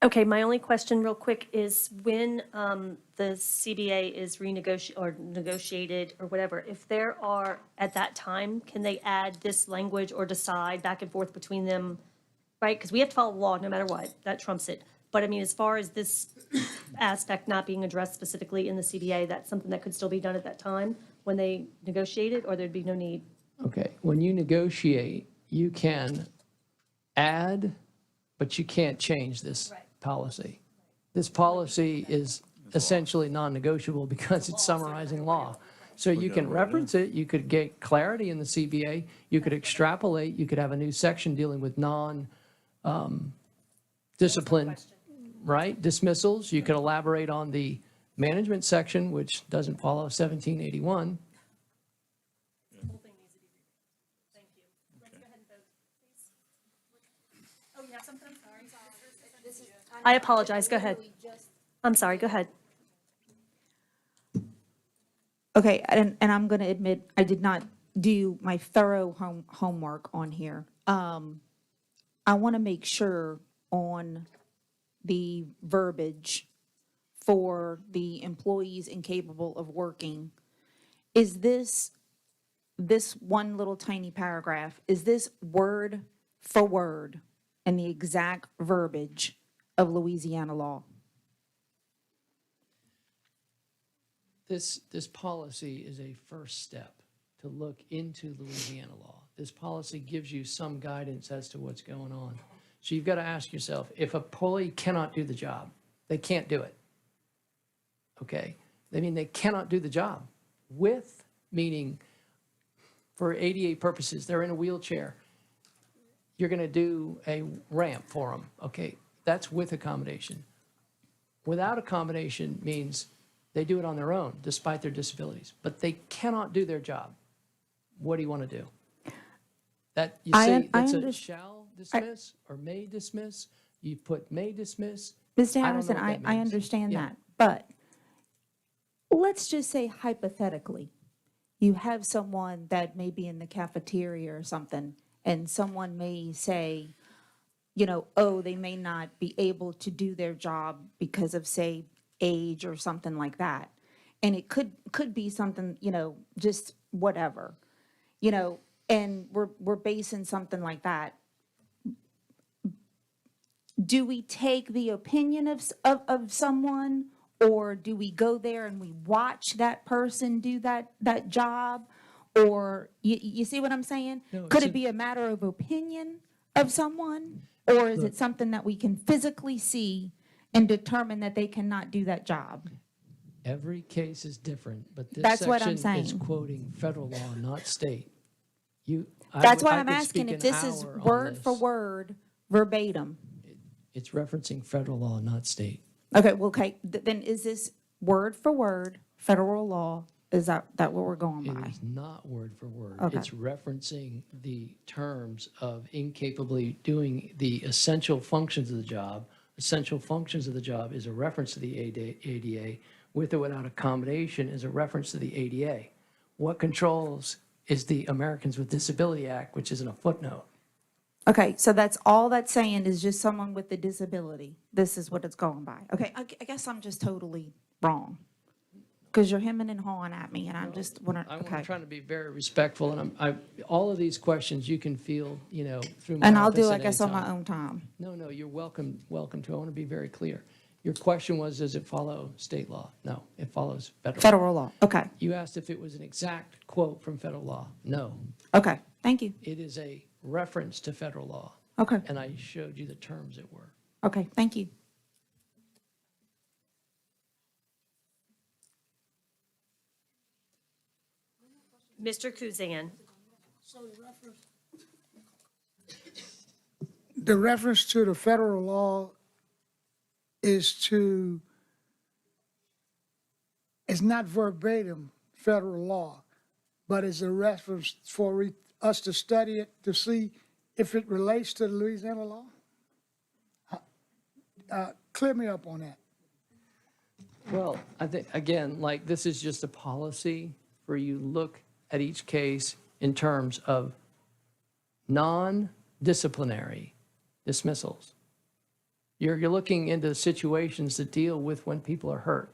Okay, my only question real quick is when the CBA is renegotiated or negotiated or whatever, if there are, at that time, can they add this language or decide back and forth between them, right? Because we have to follow the law no matter what, that trumps it. But I mean, as far as this aspect not being addressed specifically in the CBA, that's something that could still be done at that time when they negotiate it, or there'd be no need? Okay, when you negotiate, you can add, but you can't change this policy. This policy is essentially non-negotiable because it's summarizing law. So you can reference it, you could get clarity in the CBA, you could extrapolate, you could have a new section dealing with non-discipline, right, dismissals. You could elaborate on the management section, which doesn't follow 1781. I apologize, go ahead. I'm sorry, go ahead. Okay, and I'm going to admit, I did not do my thorough homework on here. I want to make sure on the verbiage for the employees incapable of working, is this one little tiny paragraph, is this word for word and the exact verbiage of Louisiana law? This policy is a first step to look into Louisiana law. This policy gives you some guidance as to what's going on. So you've got to ask yourself, if a employee cannot do the job, they can't do it. Okay? I mean, they cannot do the job. With, meaning for ADA purposes, they're in a wheelchair. You're going to do a ramp for them. Okay? That's with accommodation. Without accommodation means they do it on their own, despite their disabilities, but they cannot do their job. What do you want to do? That, you say, that's a shall dismiss or may dismiss. You put may dismiss. Mr. I don't know Harrison, what that I means. understand Yeah. that, but let's just say hypothetically, you have someone that may be in the cafeteria or something, and someone may say, you know, oh, they may not be able to do their job because of, say, age or something like that. And it could be something, you know, just whatever, you know, and we're basing something like that. Do we take the opinion of someone, or do we go there and we watch that person do that job? Or you see what I'm saying? No, Could it's it be a matter of opinion of someone, or is it something that we can physically see and determine that they cannot do that job? Every case is different, but this That's what I'm section is saying. quoting federal law, not state. That's why I I'm could asking speak if an this is hour on word for this. word verbatim. It's referencing federal law, not state. Okay, well, okay, then is this word for word federal law? Is that what we're going It by? is not word for word. Okay. It's referencing the terms of incapably doing the essential functions of the job. Essential functions of the job is a reference to the ADA. With or without accommodation is a reference to the ADA. What controls is the Americans with Disability Act, which is in a footnote. Okay, so that's all that's saying is just someone with a disability. This is what it's going by. Okay, I guess I'm just totally wrong. Because you're hemming and hawing at me, and I'm just wondering, I'm okay. trying to be very respectful, and all of these questions you can feel, you know, through my And I'll office do, I at guess, any on my time. own time. No, you're welcome to. I want to be very clear. Your question was, does it follow state law? No, it follows federal. Federal law, okay. You asked if it was an exact quote from federal law. No. Okay, thank you. It is a reference to federal law. Okay. And I showed you the terms it were. Okay, thank you. Mr. Kuzan. The reference to the federal law is not verbatim federal law, but it's a reference for us to study it to see if it relates to the Louisiana law. clear me up on that. Well, I think, again, like, this is just a policy where you look at each case in terms of non-disciplinary dismissals. You're looking into situations that deal with when people are hurt.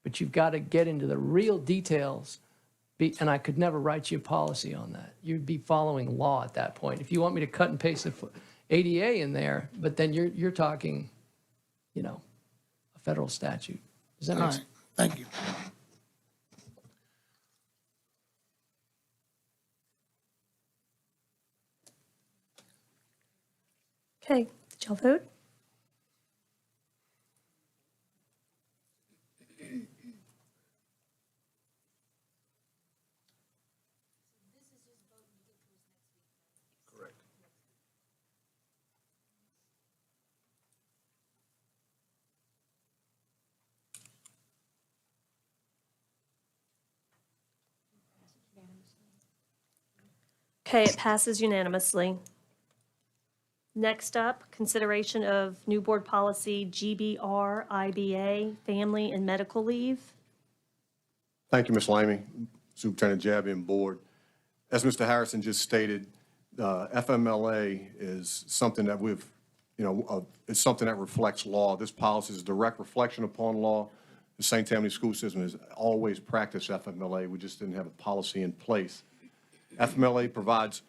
But you've got to get into the real details, and I could never write you a policy on that. You'd be following law at that point. If you want me to cut and paste the ADA in there, but then you're talking, you know, a federal statute. Does that All make right, sense? thank you. Okay, did y'all vote? Okay, it passes unanimously. Next up, consideration of new board policy GBR IBA, family and medical leave. Thank you, Ms. Lamey, Superintendent Jabby, and Board. As Mr. Harrison just stated, FMLA is something that it's something that reflects law. This policy is a direct reflection upon law. The St. Tammany School System has always practiced FMLA. We just didn't have a policy in place. FMLA provides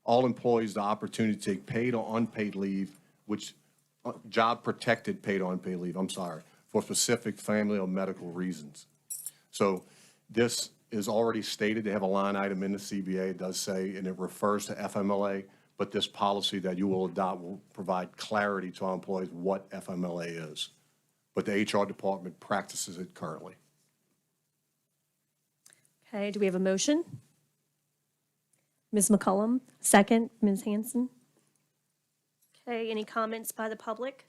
all employees the opportunity to take paid or unpaid leave, job-protected paid or unpaid leave, for specific family or medical reasons. So this is already stated. They have a line item in the CBA. It does say, and it refers to FMLA, but this policy that you will adopt will provide clarity to our employees what FMLA is. But the HR department practices it currently. Okay, do we have a motion? Ms. McCullum, second. Ms. Hanson. Okay, any comments by the public?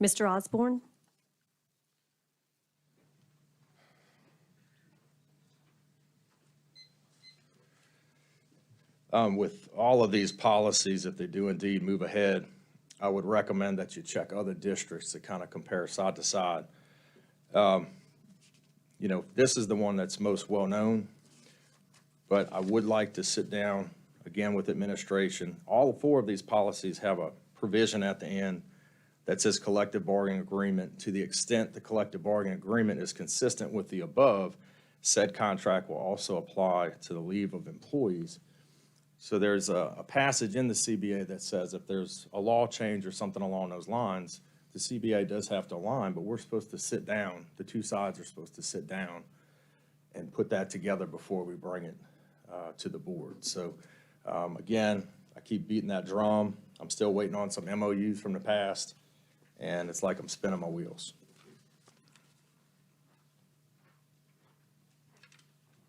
Mr. Osborne? With all of these policies, if they do indeed move ahead, I would recommend that you check other districts to kind of compare side to side. You know, this is the one that's most well-known, but I would like to sit down again with administration. All four of these policies have a provision at the end that says collective bargaining agreement. To the extent the collective bargaining agreement is consistent with the above, said contract will also apply to the leave of employees. So there's a passage in the CBA that says if there's a law change or something along those lines, the CBA does have to align, but we're supposed to sit down. The two sides are supposed to sit down and put that together before we bring it to the board. So again, I keep beating that drum. I'm still waiting on some MOUs from the past, and it's like I'm spinning my wheels.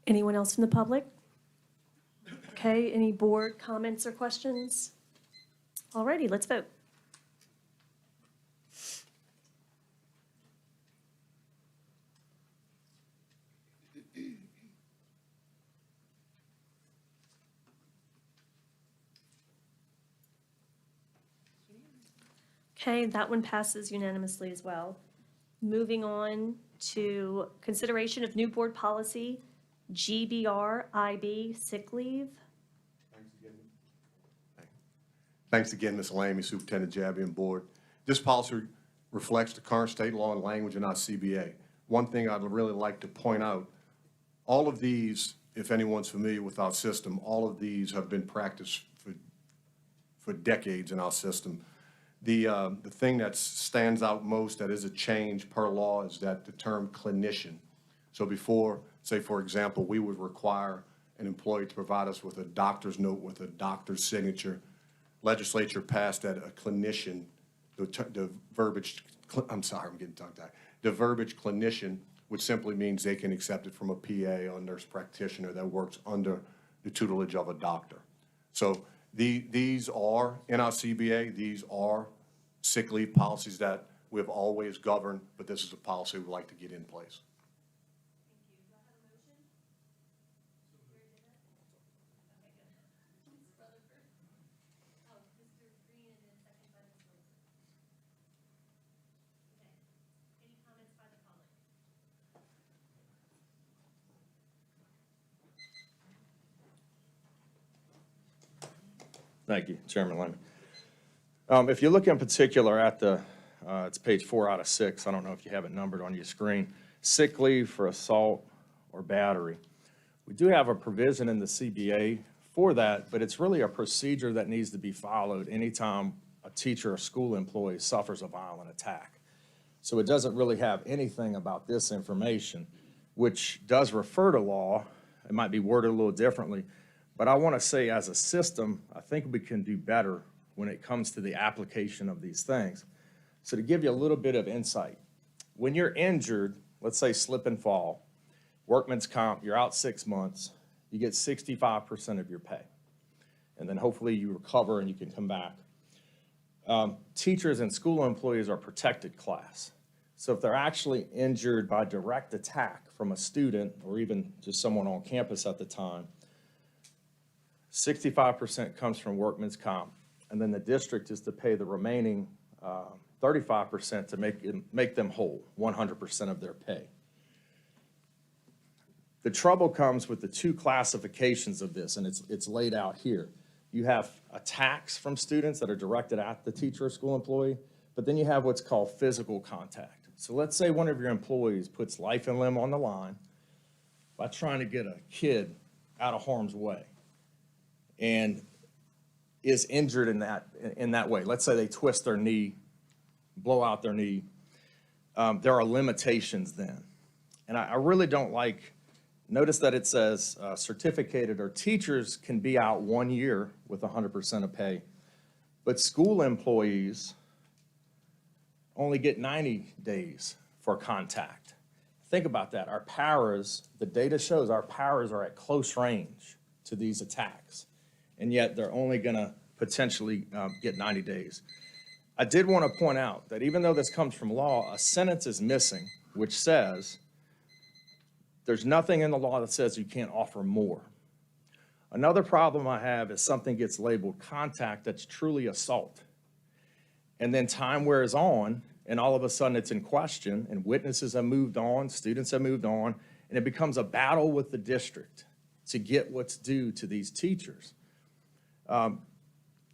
Anyone else from the public? Okay, any board comments or questions? All righty, let's vote. Okay, that one passes unanimously as well. Moving on to consideration of new board policy, GBR IB, sick leave. Thanks again, Ms. Lamey, Superintendent Jabby, and Board. This policy reflects the current state law and language in our CBA. One thing I'd really like to point out, all of these, if anyone's familiar with our system, all of these have been practiced for decades in our system. The thing that stands out most that is a change per law is that the term clinician. So before, say for example, we would require an employee to provide us with a doctor's note with a doctor's signature. Legislature passed that a clinician, the verbiage, I'm sorry, I'm getting tongue-tied. The verbiage clinician, which simply means they can accept it from a PA or a nurse practitioner that works under the tutelage of a doctor. So these are, in our CBA, these are sick leave policies that we have always governed, but this is a policy we'd like to get in place. Thank you, Chairman Lemon. If you look in particular at the, it's page 4 out of 6, I don't know if you have it numbered on your screen, sick leave for assault or battery. We do have a provision in the CBA for that, but it's really a procedure that needs to be followed anytime a teacher or school employee suffers a violent attack. So it doesn't really have anything about this information, which does refer to law. It might be worded a little differently, but I want to say as a system, I think we can do better when it comes to the application of these things. So to give you a little bit of insight, when you're injured, let's say slip and fall, workman's comp, you're out 6 months, you get 65% of your pay. And then hopefully you recover and you can come back. Teachers and school employees are protected class. So if they're actually injured by direct attack from a student or even just someone on campus at the time, 65% comes from workman's comp, and then the district is to pay the remaining 35% to make them whole, 100% of their pay. The trouble comes with the two classifications of this, and it's laid out here. You have attacks from students that are directed at the teacher or school employee, but then you have what's called physical contact. So let's say one of your employees puts life and limb on the line by trying to get a kid out of harm's way and is injured in that way. Let's say they twist their knee, blow out their knee. There are limitations then. And I really don't like, notice that it says certificated or teachers can be out 1 year with 100% of pay, but school employees only get 90 days for contact. Think about that. Our paras, the data shows our paras are at close range to these attacks, and yet they're only gonna potentially get 90 days. I did want to point out that even though this comes from law, a sentence is missing, which says, there's nothing in the law that says you can't offer more. Another problem I have is something gets labeled contact that's truly assault. And then time wears on, and all of a sudden it's in question, and witnesses have moved on, students have moved on, and it becomes a battle with the district to get what's due to these teachers.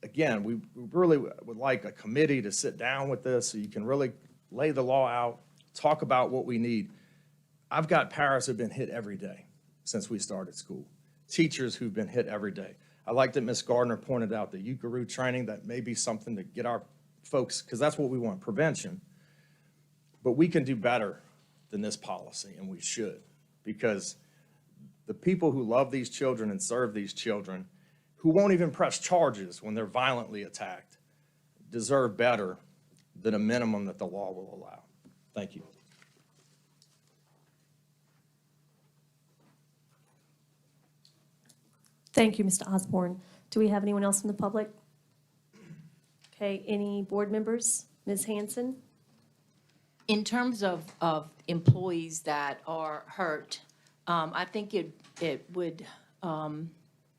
Again, we really would like a committee to sit down with this so you can really lay the law out, talk about what we need. I've got paras who've been hit every day since we started school, teachers who've been hit every day. I like that Ms. Gardner pointed out the UCARU training. That may be something to get our folks, because that's what we want, prevention. But we can do better than this policy, and we should, because the people who love these children and serve these children, who won't even press charges when they're violently attacked, deserve better than a minimum that the law will allow. Thank you. Thank you, Mr. Osborne. Do we have anyone else from the public? Okay, any board members? Ms. Hanson? In terms of employees that are hurt, I think it would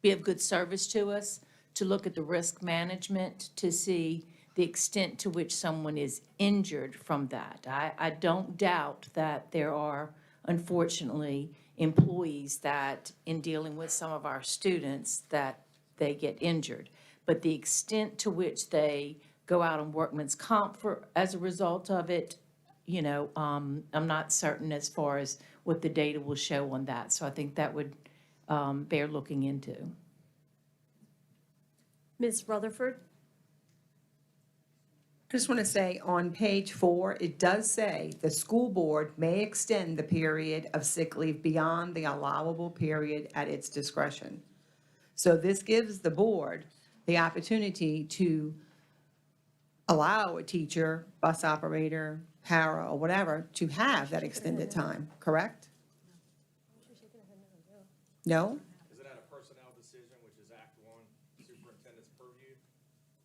be of good service to us to look at the risk management to see the extent to which someone is injured from that. I don't doubt that there are, unfortunately, employees that, in dealing with some of our students, that they get injured. But the extent to which they go out on workman's comp as a result of it, you know, I'm not certain as far as what the data will show on that. So I think that would bear looking into. Ms. Rutherford? I just want to say, on page 4, it does say the school board may extend the period of sick leave beyond the allowable period at its discretion. So this gives the board the opportunity to allow a teacher, bus operator, para, or whatever, to have that extended time, correct? No? Is it at a personnel decision, which is Act 1, superintendent's purview?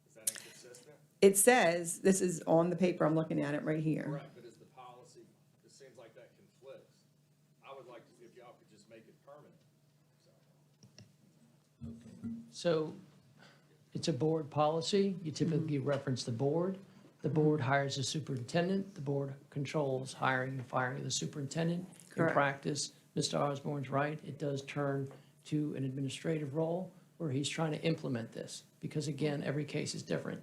Is that inconsistent? It says, this is on the paper, I'm looking at it right here. Correct, but is the policy, it seems like that conflicts. I would like to see if y'all could just make it permanent. So it's a board policy. You typically reference the board. The board hires a superintendent. The board controls hiring and firing of the superintendent. In Correct. practice, Mr. Osborne's right. It does turn to an administrative role where he's trying to implement this, because again, every case is different.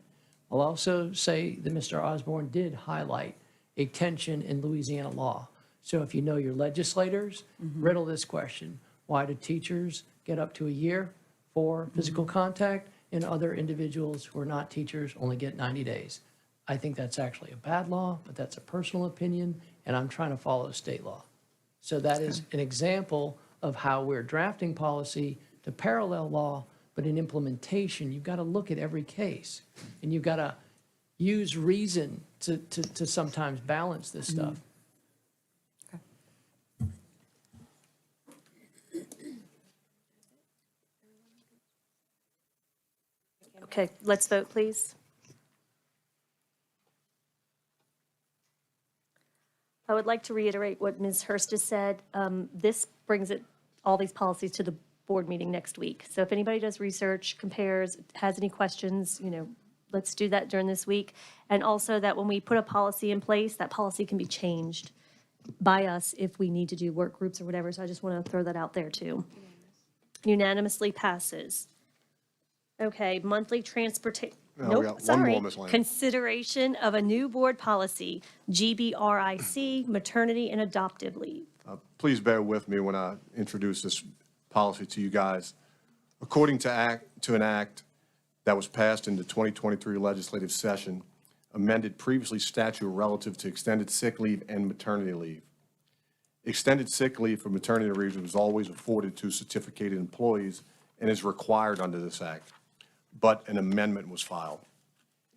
I'll also say that Mr. Osborne did highlight a tension in Louisiana law. So if you know your legislators, riddle this question: why do teachers get up to a year for physical contact, and other individuals who are not teachers only get 90 days? I think that's actually a bad law, but that's a personal opinion, and I'm trying to follow state law. So that is an example of how we're drafting policy to parallel law, but in implementation, you've got to look at every case, and you've got to use reason to sometimes balance this stuff. Okay, let's vote, please. I would like to reiterate what Ms. Hurst has said. This brings all these policies to the board meeting next week. So if anybody does research, compares, has any questions, let's do that during this week. And also that when we put a policy in place, that policy can be changed by us if we need to do work groups or whatever. So I just want to throw that out there too. Unanimously passes. Okay, monthly transportation. No, we got one more, Ms. Lane. Consideration of a new board policy, GBRIC, maternity and adoptive leave. Please bear with me when I introduce this policy to you guys. According to an act that was passed in the 2023 legislative session, amended previously statute relative to extended sick leave and maternity leave. Extended sick leave for maternity leave was always afforded to certificated employees and is required under this act, but an amendment was filed.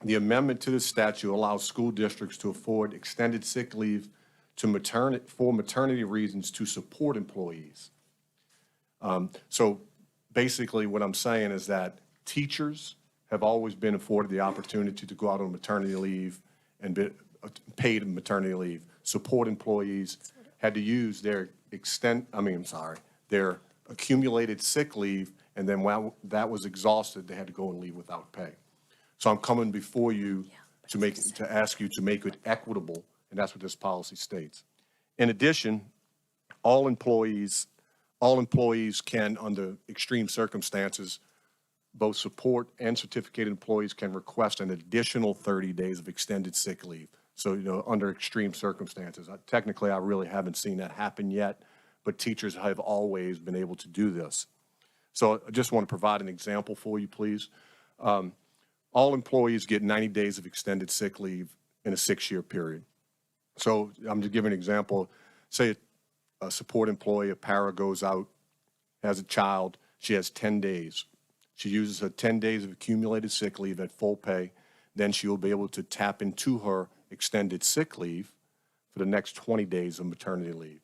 The amendment to the statute allows school districts to afford extended sick leave to for maternity reasons to support employees. So basically what I'm saying is that teachers have always been afforded the opportunity to go out on maternity leave and be paid maternity leave. Support employees had to use their their accumulated sick leave, and then while that was exhausted, they had to go and leave without pay. So I'm coming before you to ask you to make it equitable, and that's what this policy states. In addition, all employees can, under extreme circumstances, both support and certificated employees can request an additional 30 days of extended sick leave. So, under extreme circumstances. Technically, I really haven't seen that happen yet, but teachers have always been able to do this. So I just want to provide an example for you, please. All employees get 90 days of extended sick leave in a 6-year period. So I'm just giving an example. Say a support employee, a para, goes out, has a child, she has 10 days. She uses her 10 days of accumulated sick leave at full pay. Then she will be able to tap into her extended sick leave for the next 20 days of maternity leave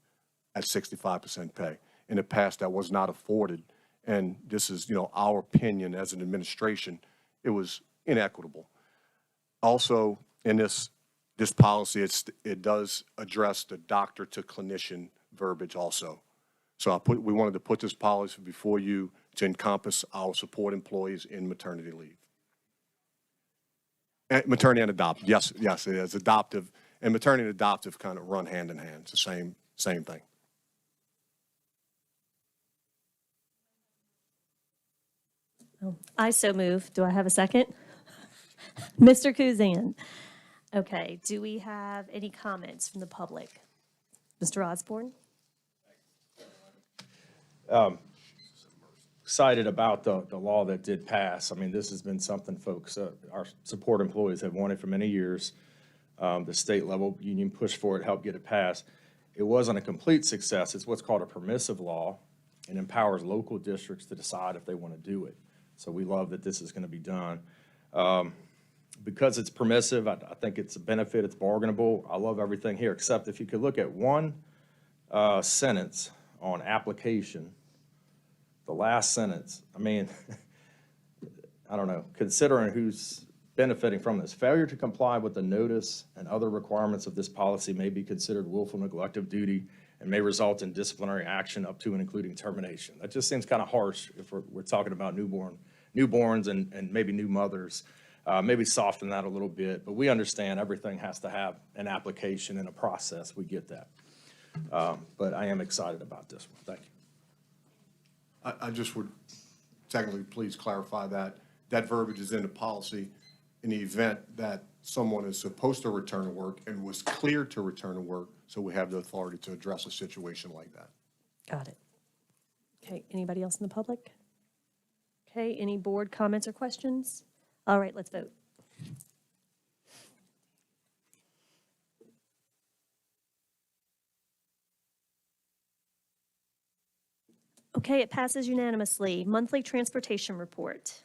at 65% pay. In the past, that was not afforded. And this is, our opinion as an administration, it was inequitable. Also, in this policy, it does address the doctor to clinician verbiage also. So we wanted to put this policy before you to encompass our support employees in maternity leave. And maternity and adoptive, yes, it is. Adoptive and maternity and adoptive kind of run hand in hand. It's the same thing. I so move. Do I have a second? Mr. Kuzan. Okay, do we have any comments from the public? Mr. Osborne? Excited about the law that did pass. I mean, this has been something folks, our support employees have wanted for many years. The state level union pushed for it, helped get it passed. It wasn't a complete success. It's what's called a permissive law and empowers local districts to decide if they want to do it. So we love that this is going to be done. Because it's permissive, I think it's a benefit, it's bargainable. I love everything here, except if you could look at one sentence on application, the last sentence, I mean, I don't know, considering who's benefiting from this. Failure to comply with the notice and other requirements of this policy may be considered willful neglect of duty and may result in disciplinary action up to and including termination. That just seems kind of harsh if we're talking about newborns and maybe new mothers. Maybe soften that a little bit, but we understand everything has to have an application and a process. We get that. But I am excited about this one. Thank you. I just would technically, please clarify that. That verbiage is in the policy in the event that someone is supposed to return to work and was cleared to return to work, so we have the authority to address a situation like that. Got it. Okay, anybody else in the public? Okay, any board comments or questions? All right, let's vote. Okay, it passes unanimously. Monthly transportation report.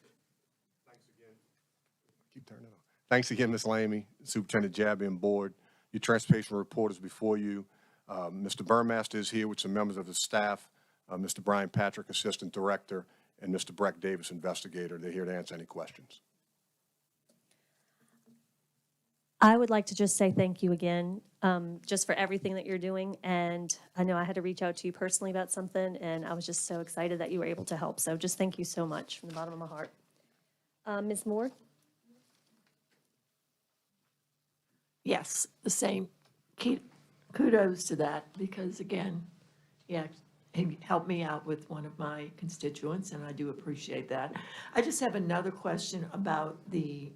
Keep turning it on. Thanks again, Ms. Lamy, Superintendent Jabby, and Board. Your transportation report is before you. Mr. Burmaster is here with some members of his staff, Mr. Brian Patrick, Assistant Director, and Mr. Breck Davis, Investigator. They're here to answer any questions. I would like to just say thank you again, just for everything that you're doing. And I know I had to reach out to you personally about something, and I was just so excited that you were able to help. So just thank you so much from the bottom of my heart. Ms. Moore? Yes, the same. Kudos to that, because again, yeah, he helped me out with one of my constituents, and I do appreciate that. I just have another question about the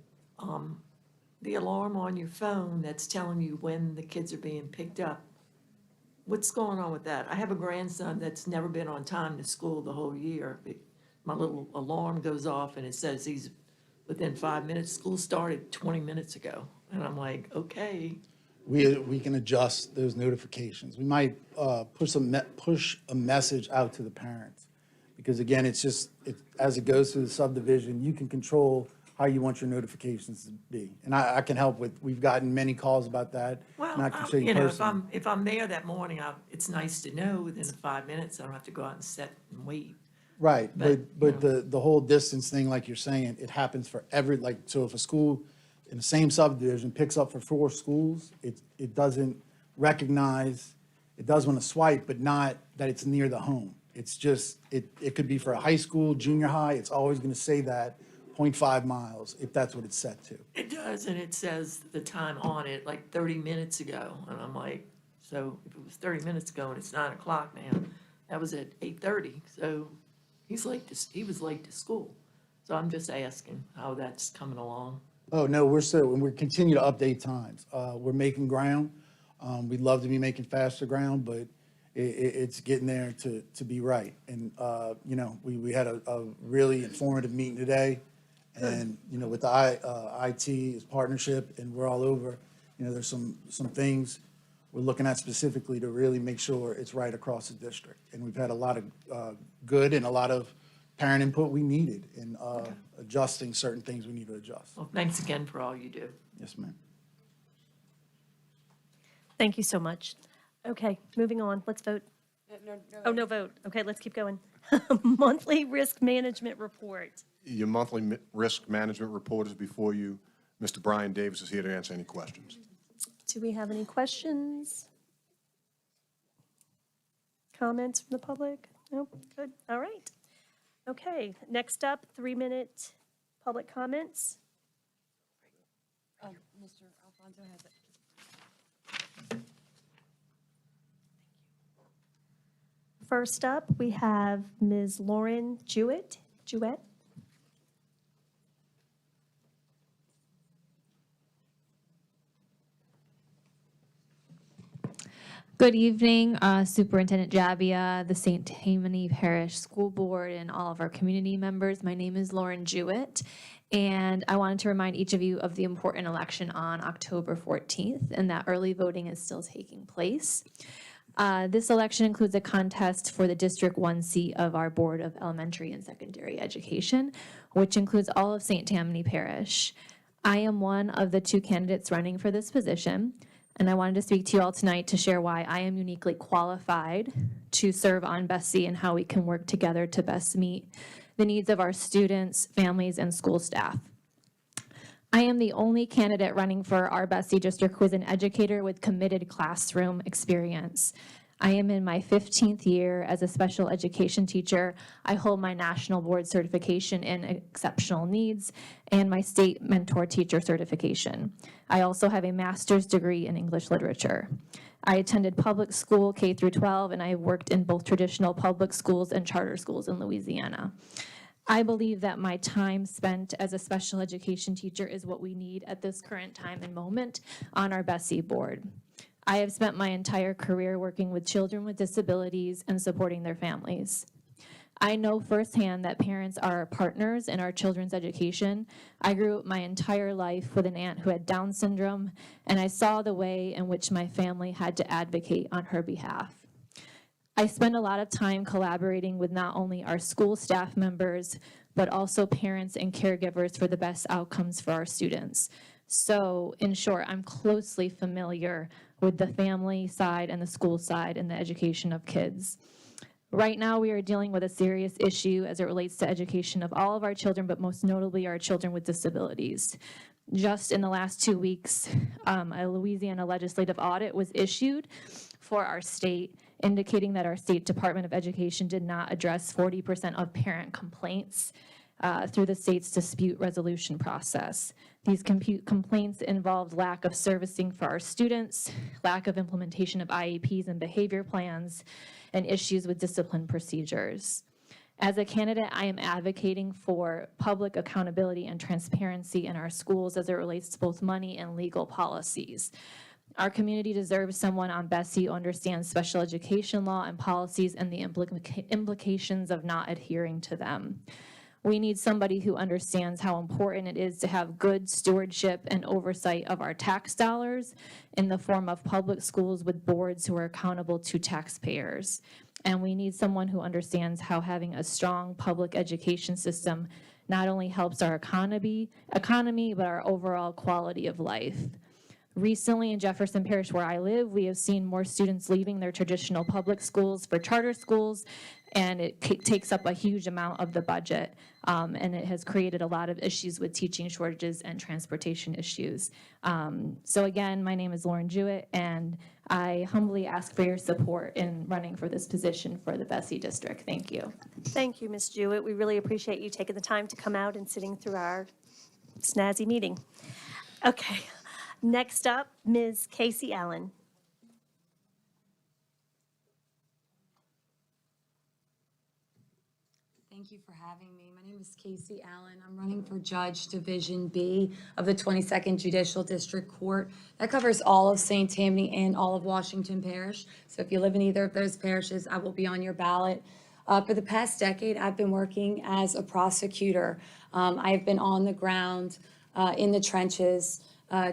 alarm on your phone that's telling you when the kids are being picked up. What's going on with that? I have a grandson that's never been on time to school the whole year. My little alarm goes off and it says he's within 5 minutes. School started 20 minutes ago. And I'm like, okay. We can adjust those notifications. We might push a message out to the parents. Because again, it's just, as it goes through the subdivision, you can control how you want your notifications to be. And I can help with, we've gotten many calls about that. And I can show you personally. If I'm there that morning, it's nice to know within the 5 minutes. I don't have to go out and sit and wait. Right, but the whole distance thing, like you're saying, it happens for so if a school in the same subdivision picks up for 4 schools, it doesn't recognize, it does want to swipe, but not that it's near the home. It's just, it could be for a high school, junior high, it's always going to say that 0.5 miles, if that's what it's set to. It does, and it says the time on it, like 30 minutes ago. And I'm like, so if it was 30 minutes ago and it's 9 o'clock now, that was at 8:30. So he was late to school. So I'm just asking how that's coming along. Oh, no, we continue to update times. We're making ground. We'd love to be making faster ground, but it's getting there to be right. And, we had a really informative meeting today. And, with the IT's partnership, and we're all over, there's some things we're looking at specifically to really make sure it's right across the district. And we've had a lot of good and a lot of parent input we needed in adjusting certain things we need to adjust. Well, thanks again for all you do. Yes, ma'am. Thank you so much. Okay, moving on. Let's vote. Oh, no vote. Okay, let's keep going. Monthly risk management report. Your monthly risk management report is before you. Mr. Brian Davis is here to answer any questions. Do we have any questions? Comments from the public? Nope, good, all right. Okay, next up, 3-minute public comments. Mr. Alfonso has it. First up, we have Ms. Lauren Jewett. Good evening, Superintendent Jabia, the St. Tammany Parish School Board, and all of our community members. My name is Lauren Jewett, and I wanted to remind each of you of the important election on October 14th, and that early voting is still taking place. This election includes a contest for the District 1 seat of our Board of Elementary and Secondary Education, which includes all of St. Tammany Parish. I am one of the 2 candidates running for this position. And I wanted to speak to you all tonight to share why I am uniquely qualified to serve on BESC and how we can work together to best meet the needs of our students, families, and school staff. I am the only candidate running for our BESC district who is an educator with committed classroom experience. I am in my 15th year as a special education teacher. I hold my national board certification in exceptional needs and my state mentor teacher certification. I also have a master's degree in English literature. I attended public school K through 12, and I have worked in both traditional public schools and charter schools in Louisiana. I believe that my time spent as a special education teacher is what we need at this current time and moment on our BESI board. I have spent my entire career working with children with disabilities and supporting their families. I know firsthand that parents are partners in our children's education. I grew up my entire life with an aunt who had Down syndrome, and I saw the way in which my family had to advocate on her behalf. I spend a lot of time collaborating with not only our school staff members, but also parents and caregivers for the best outcomes for our students. So in short, I'm closely familiar with the family side and the school side in the education of kids. Right now, we are dealing with a serious issue as it relates to education of all of our children, but most notably our children with disabilities. Just in the last 2 weeks, a Louisiana legislative audit was issued for our state, indicating that our state Department of Education did not address 40% of parent complaints through the state's dispute resolution process. These complaints involved lack of servicing for our students, lack of implementation of IEPs and behavior plans, and issues with discipline procedures. As a candidate, I am advocating for public accountability and transparency in our schools as it relates to both money and legal policies. Our community deserves someone on BESI who understands special education law and policies and the implications of not adhering to them. We need somebody who understands how important it is to have good stewardship and oversight of our tax dollars in the form of public schools with boards who are accountable to taxpayers. And we need someone who understands how having a strong public education system not only helps our economy, but our overall quality of life. Recently in Jefferson Parish, where I live, we have seen more students leaving their traditional public schools for charter schools, and it takes up a huge amount of the budget, and it has created a lot of issues with teaching shortages and transportation issues. So again, my name is Lauren Jewett, and I humbly ask for your support in running for this position for the BESI district. Thank you. Thank you, Ms. Jewett. We really appreciate you taking the time to come out and sitting through our snazzy meeting. Okay. Next up, Ms. Casey Allen. Thank you for having me. My name is Casey Allen. I'm running for Judge Division B of the 22nd Judicial District Court. That covers all of St. Tammany and all of Washington Parish. So if you live in either of those parishes, I will be on your ballot. For the past decade, I've been working as a prosecutor. I have been on the ground, in the trenches,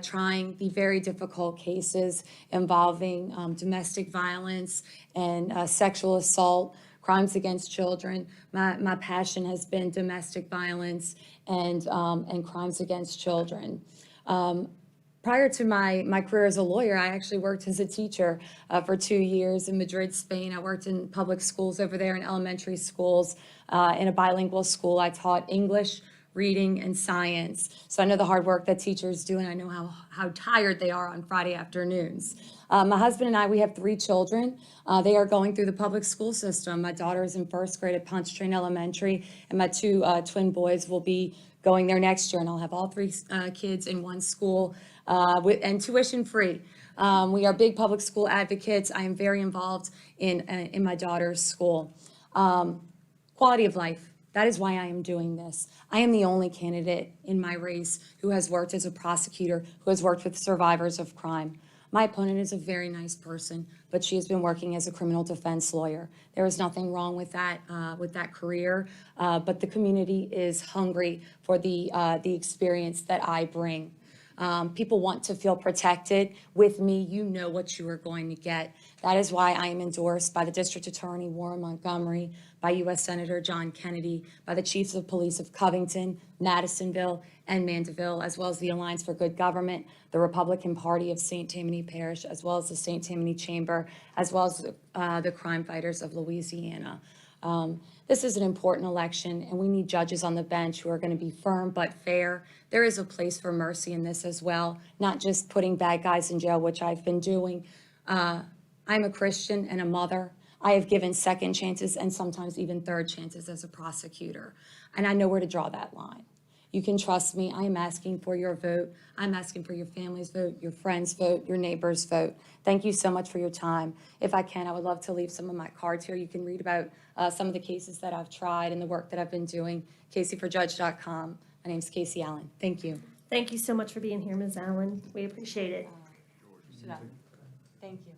trying the very difficult cases involving domestic violence and sexual assault, crimes against children. My passion has been domestic violence and crimes against children. Prior to my career as a lawyer, I actually worked as a teacher for 2 years in Madrid, Spain. I worked in public schools over there, in elementary schools, in a bilingual school. I taught English, reading, and science. So I know the hard work that teachers do, and I know how tired they are on Friday afternoons. My husband and I, we have 3 children. They are going through the public school system. My daughter is in 1st grade at Pontchartrain Elementary, and my 2 twin boys will be going there next year, and I'll have all 3 kids in one school and tuition free. We are big public school advocates. I am very involved in my daughter's school. Quality of life. That is why I am doing this. I am the only candidate in my race who has worked as a prosecutor, who has worked with survivors of crime. My opponent is a very nice person, but she has been working as a criminal defense lawyer. There is nothing wrong with that career, but the community is hungry for the experience that I bring. People want to feel protected. With me, you know what you are going to get. That is why I am endorsed by the District Attorney Warren Montgomery, by U.S. Senator John Kennedy, by the Chiefs of Police of Covington, Madisonville, and Mandeville, as well as the Alliance for Good Government, the Republican Party of St. Tammany Parish, as well as the St. Tammany Chamber, as well as the Crime Fighters of Louisiana. This is an important election, and we need judges on the bench who are going to be firm but fair. There is a place for mercy in this as well, not just putting bad guys in jail, which I've been doing. I'm a Christian and a mother. I have given second chances and sometimes even third chances as a prosecutor, and I know where to draw that line. You can trust me. I am asking for your vote. I'm asking for your family's vote, your friends' vote, your neighbors' vote. Thank you so much for your time. If I can, I would love to leave some of my cards here. You can read about some of the cases that I've tried and the work that I've been doing. CaseyForJudge.com. My name's Casey Allen. Thank you. Thank you so much for being here, Ms. Allen. We appreciate it. Thank you.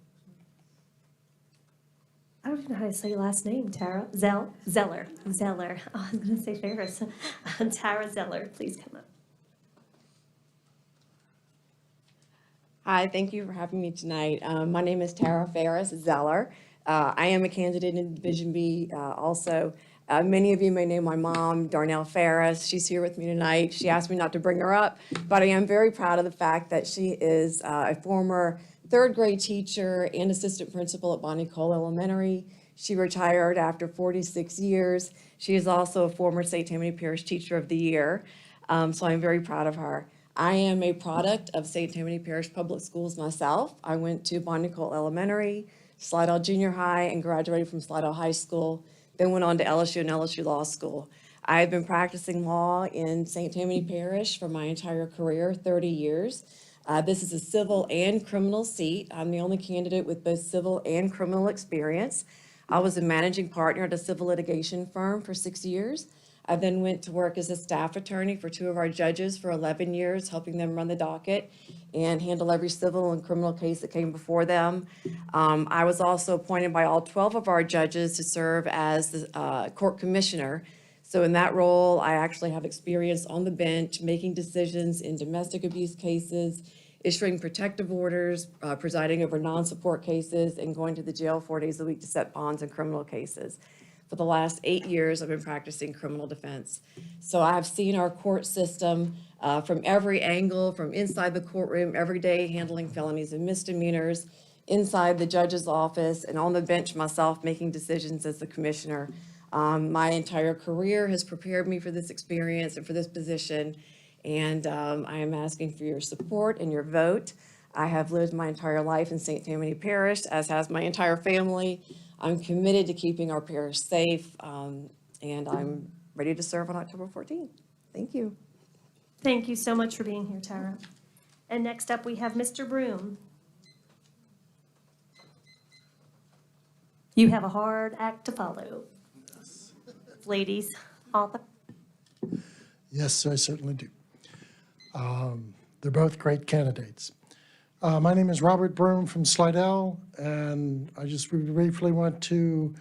I don't even know how to say your last name, Tara. Zeller. Zeller. Oh, I was going to say Ferris. Tara Zeller, please come up. Hi, thank you for having me tonight. My name is Tara Ferris Zeller. I am a candidate in Division B also. Many of you may know my mom, Darnell Ferris. She's here with me tonight. She asked me not to bring her up, but I am very proud of the fact that she is a former third grade teacher and assistant principal at Bonnie Cole Elementary. She retired after 46 years. She is also a former St. Tammany Parish Teacher of the Year, so I'm very proud of her. I am a product of St. Tammany Parish Public Schools myself. I went to Bonnie Cole Elementary, Slidell Junior High, and graduated from Slidell High School, then went on to LSU and LSU Law School. I have been practicing law in St. Tammany Parish for my entire career, 30 years. This is a civil and criminal seat. I'm the only candidate with both civil and criminal experience. I was a managing partner at a civil litigation firm for 6 years. I then went to work as a staff attorney for 2 of our judges for 11 years, helping them run the docket and handle every civil and criminal case that came before them. I was also appointed by all 12 of our judges to serve as the court commissioner. So in that role, I actually have experience on the bench, making decisions in domestic abuse cases, issuing protective orders, presiding over non-support cases, and going to the jail 4 days a week to set bonds in criminal cases. For the last 8 years, I've been practicing criminal defense. So I've seen our court system from every angle, from inside the courtroom every day, handling felonies and misdemeanors, inside the judge's office, and on the bench myself, making decisions as the commissioner. My entire career has prepared me for this experience and for this position, and I am asking for your support and your vote. I have lived my entire life in St. Tammany Parish, as has my entire family. I'm committed to keeping our parish safe, and I'm ready to serve on October 14th. Thank you. Thank you so much for being here, Tara. And next up, we have Mr. Broom. You have a hard act to follow. Ladies, all the Yes, I certainly do. They're both great candidates. My name is Robert Broom from Slidell, and I just briefly want to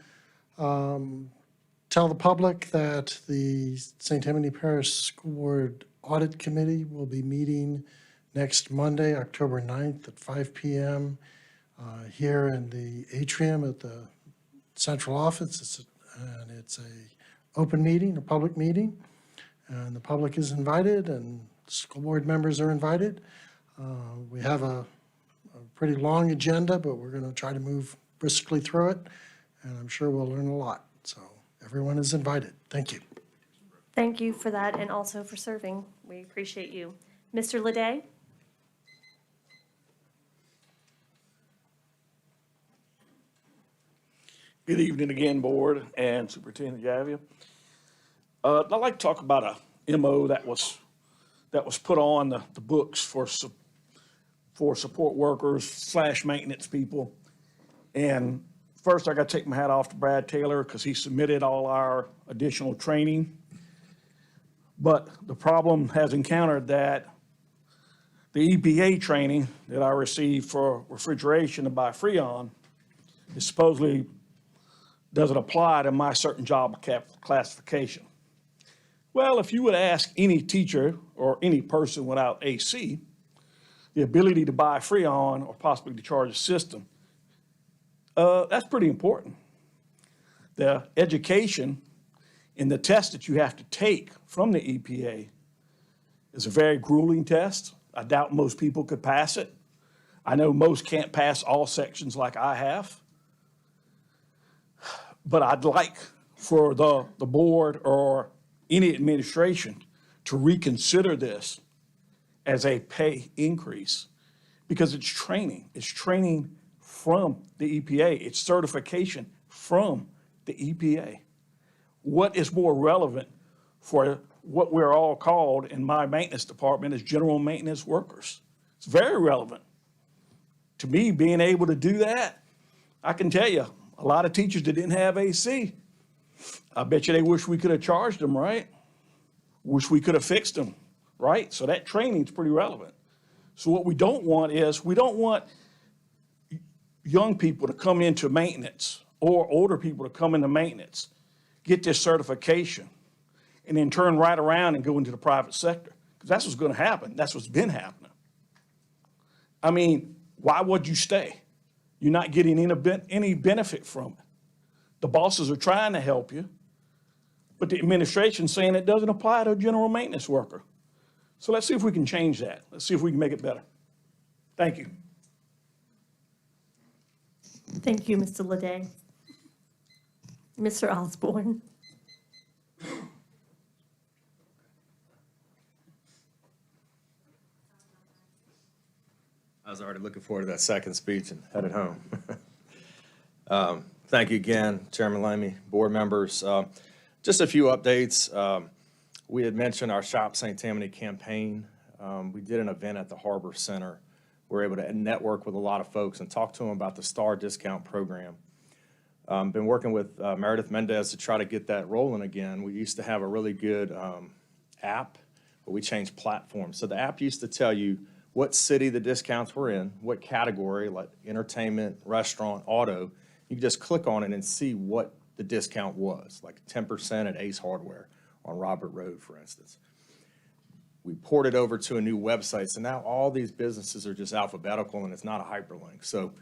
tell the public that the St. Tammany Parish School Board Audit Committee will be meeting next Monday, October 9th at 5 p.m. Here in the atrium at the central office. It's a open meeting, a public meeting, and the public is invited and school board members are invited. We have a pretty long agenda, but we're going to try to move briskly through it, and I'm sure we'll learn a lot. So everyone is invited. Thank you. Thank you for that and also for serving. We appreciate you. Mr. Leday? Good evening again, Board and Superintendent Javia. I'd like to talk about a MO that was put on the books for support workers / maintenance people. And first, I got to take my hat off to Brad Taylor because he submitted all our additional training. But the problem has encountered that the EPA training that I received for refrigeration by Freon is supposedly doesn't apply to my certain job classification. Well, if you would ask any teacher or any person without AC, the ability to buy Freon or possibly to charge a system, that's pretty important. The education and the test that you have to take from the EPA is a very grueling test. I doubt most people could pass it. I know most can't pass all sections like I have. But I'd like for the board or any administration to reconsider this as a pay increase because it's training. It's training from the EPA. It's certification from the EPA. What is more relevant for what we're all called in my maintenance department as general maintenance workers. It's very relevant. To me, being able to do that, I can tell you, a lot of teachers that didn't have AC, I bet you they wish we could have charged them, right? Wish we could have fixed them, right? So that training's pretty relevant. So what we don't want is, we don't want young people to come into maintenance or older people to come into maintenance, get this certification, and then turn right around and go into the private sector. Because that's what's going to happen. That's what's been happening. I mean, why would you stay? You're not getting any benefit from it. The bosses are trying to help you, but the administration's saying it doesn't apply to a general maintenance worker. So let's see if we can change that. Let's see if we can make it better. Thank you. Thank you, Mr. Leday. Mr. Osborne. I was already looking forward to that second speech and headed home. Thank you again, Chairman Lamey, board members. Just a few updates. We had mentioned our Shop St. Tammany campaign. We did an event at the Harbor Center. We were able to network with a lot of folks and talk to them about the STAR discount program. Been working with Meredith Mendez to try to get that rolling again. We used to have a really good app, but we changed platforms. So the app used to tell you what city the discounts were in, what category, like entertainment, restaurant, auto. You could just click on it and see what the discount was, like 10% at Ace Hardware on Robert Road, for instance. We ported over to a new website, so now all these businesses are just alphabetical and it's not a hyperlink. So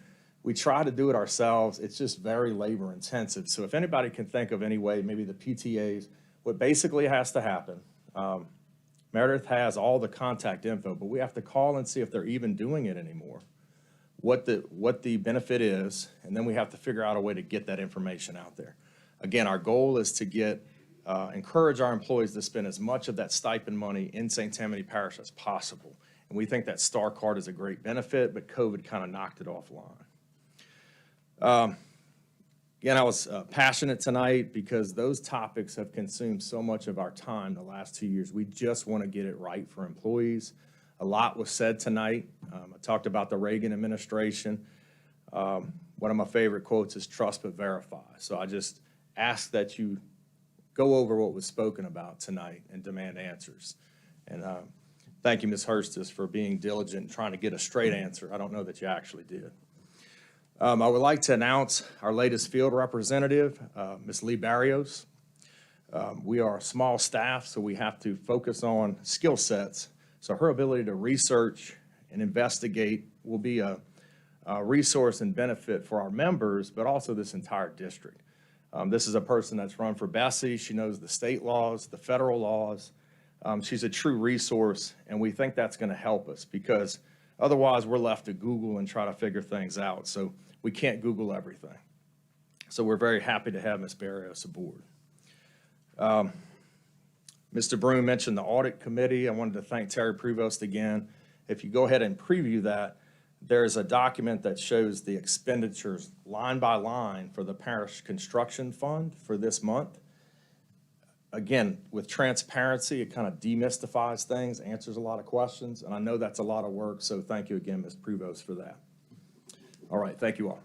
we try to do it ourselves. It's just very labor intensive. So if anybody can think of any way, maybe the PTAs, what basically has to happen, Meredith has all the contact info, but we have to call and see if they're even doing it anymore, what the benefit is, and then we have to figure out a way to get that information out there. Again, our goal is to encourage our employees to spend as much of that stipend money in St. Tammany Parish as possible. And we think that STAR card is a great benefit, but COVID kind of knocked it offline. Again, I was passionate tonight because those topics have consumed so much of our time the last 2 years. We just want to get it right for employees. A lot was said tonight. I talked about the Reagan administration. One of my favorite quotes is trust but verify. So I just ask that you go over what was spoken about tonight and demand answers. And thank you, Ms. Hurstis, for being diligent and trying to get a straight answer. I don't know that you actually did. I would like to announce our latest field representative, Ms. Lee Barrios. We are a small staff, so we have to focus on skill sets. So her ability to research and investigate will be a resource and benefit for our members, but also this entire district. This is a person that's run for Bessie. She knows the state laws, the federal laws. She's a true resource, and we think that's going to help us because otherwise we're left to Google and try to figure things out. So we can't Google everything. So we're very happy to have Ms. Barrios aboard. Mr. Broom mentioned the audit committee. I wanted to thank Terry Prevost again. If you go ahead and preview that, there's a document that shows the expenditures line by line for the parish construction fund for this month. Again, with transparency, it kind of demystifies things, answers a lot of questions, and I know that's a lot of work, so thank you again, Ms. Prevost, for that. All right, thank you all.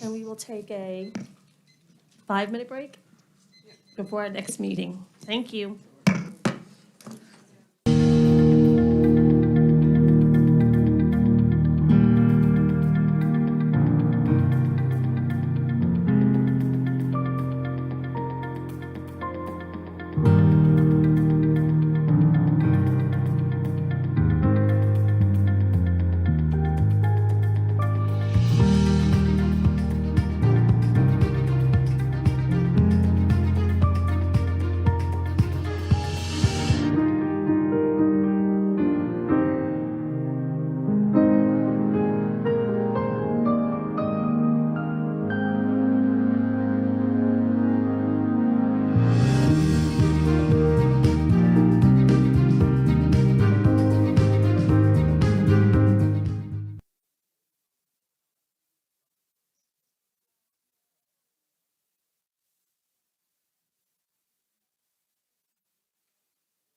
And we will take a 5-minute break before our next meeting. Thank you.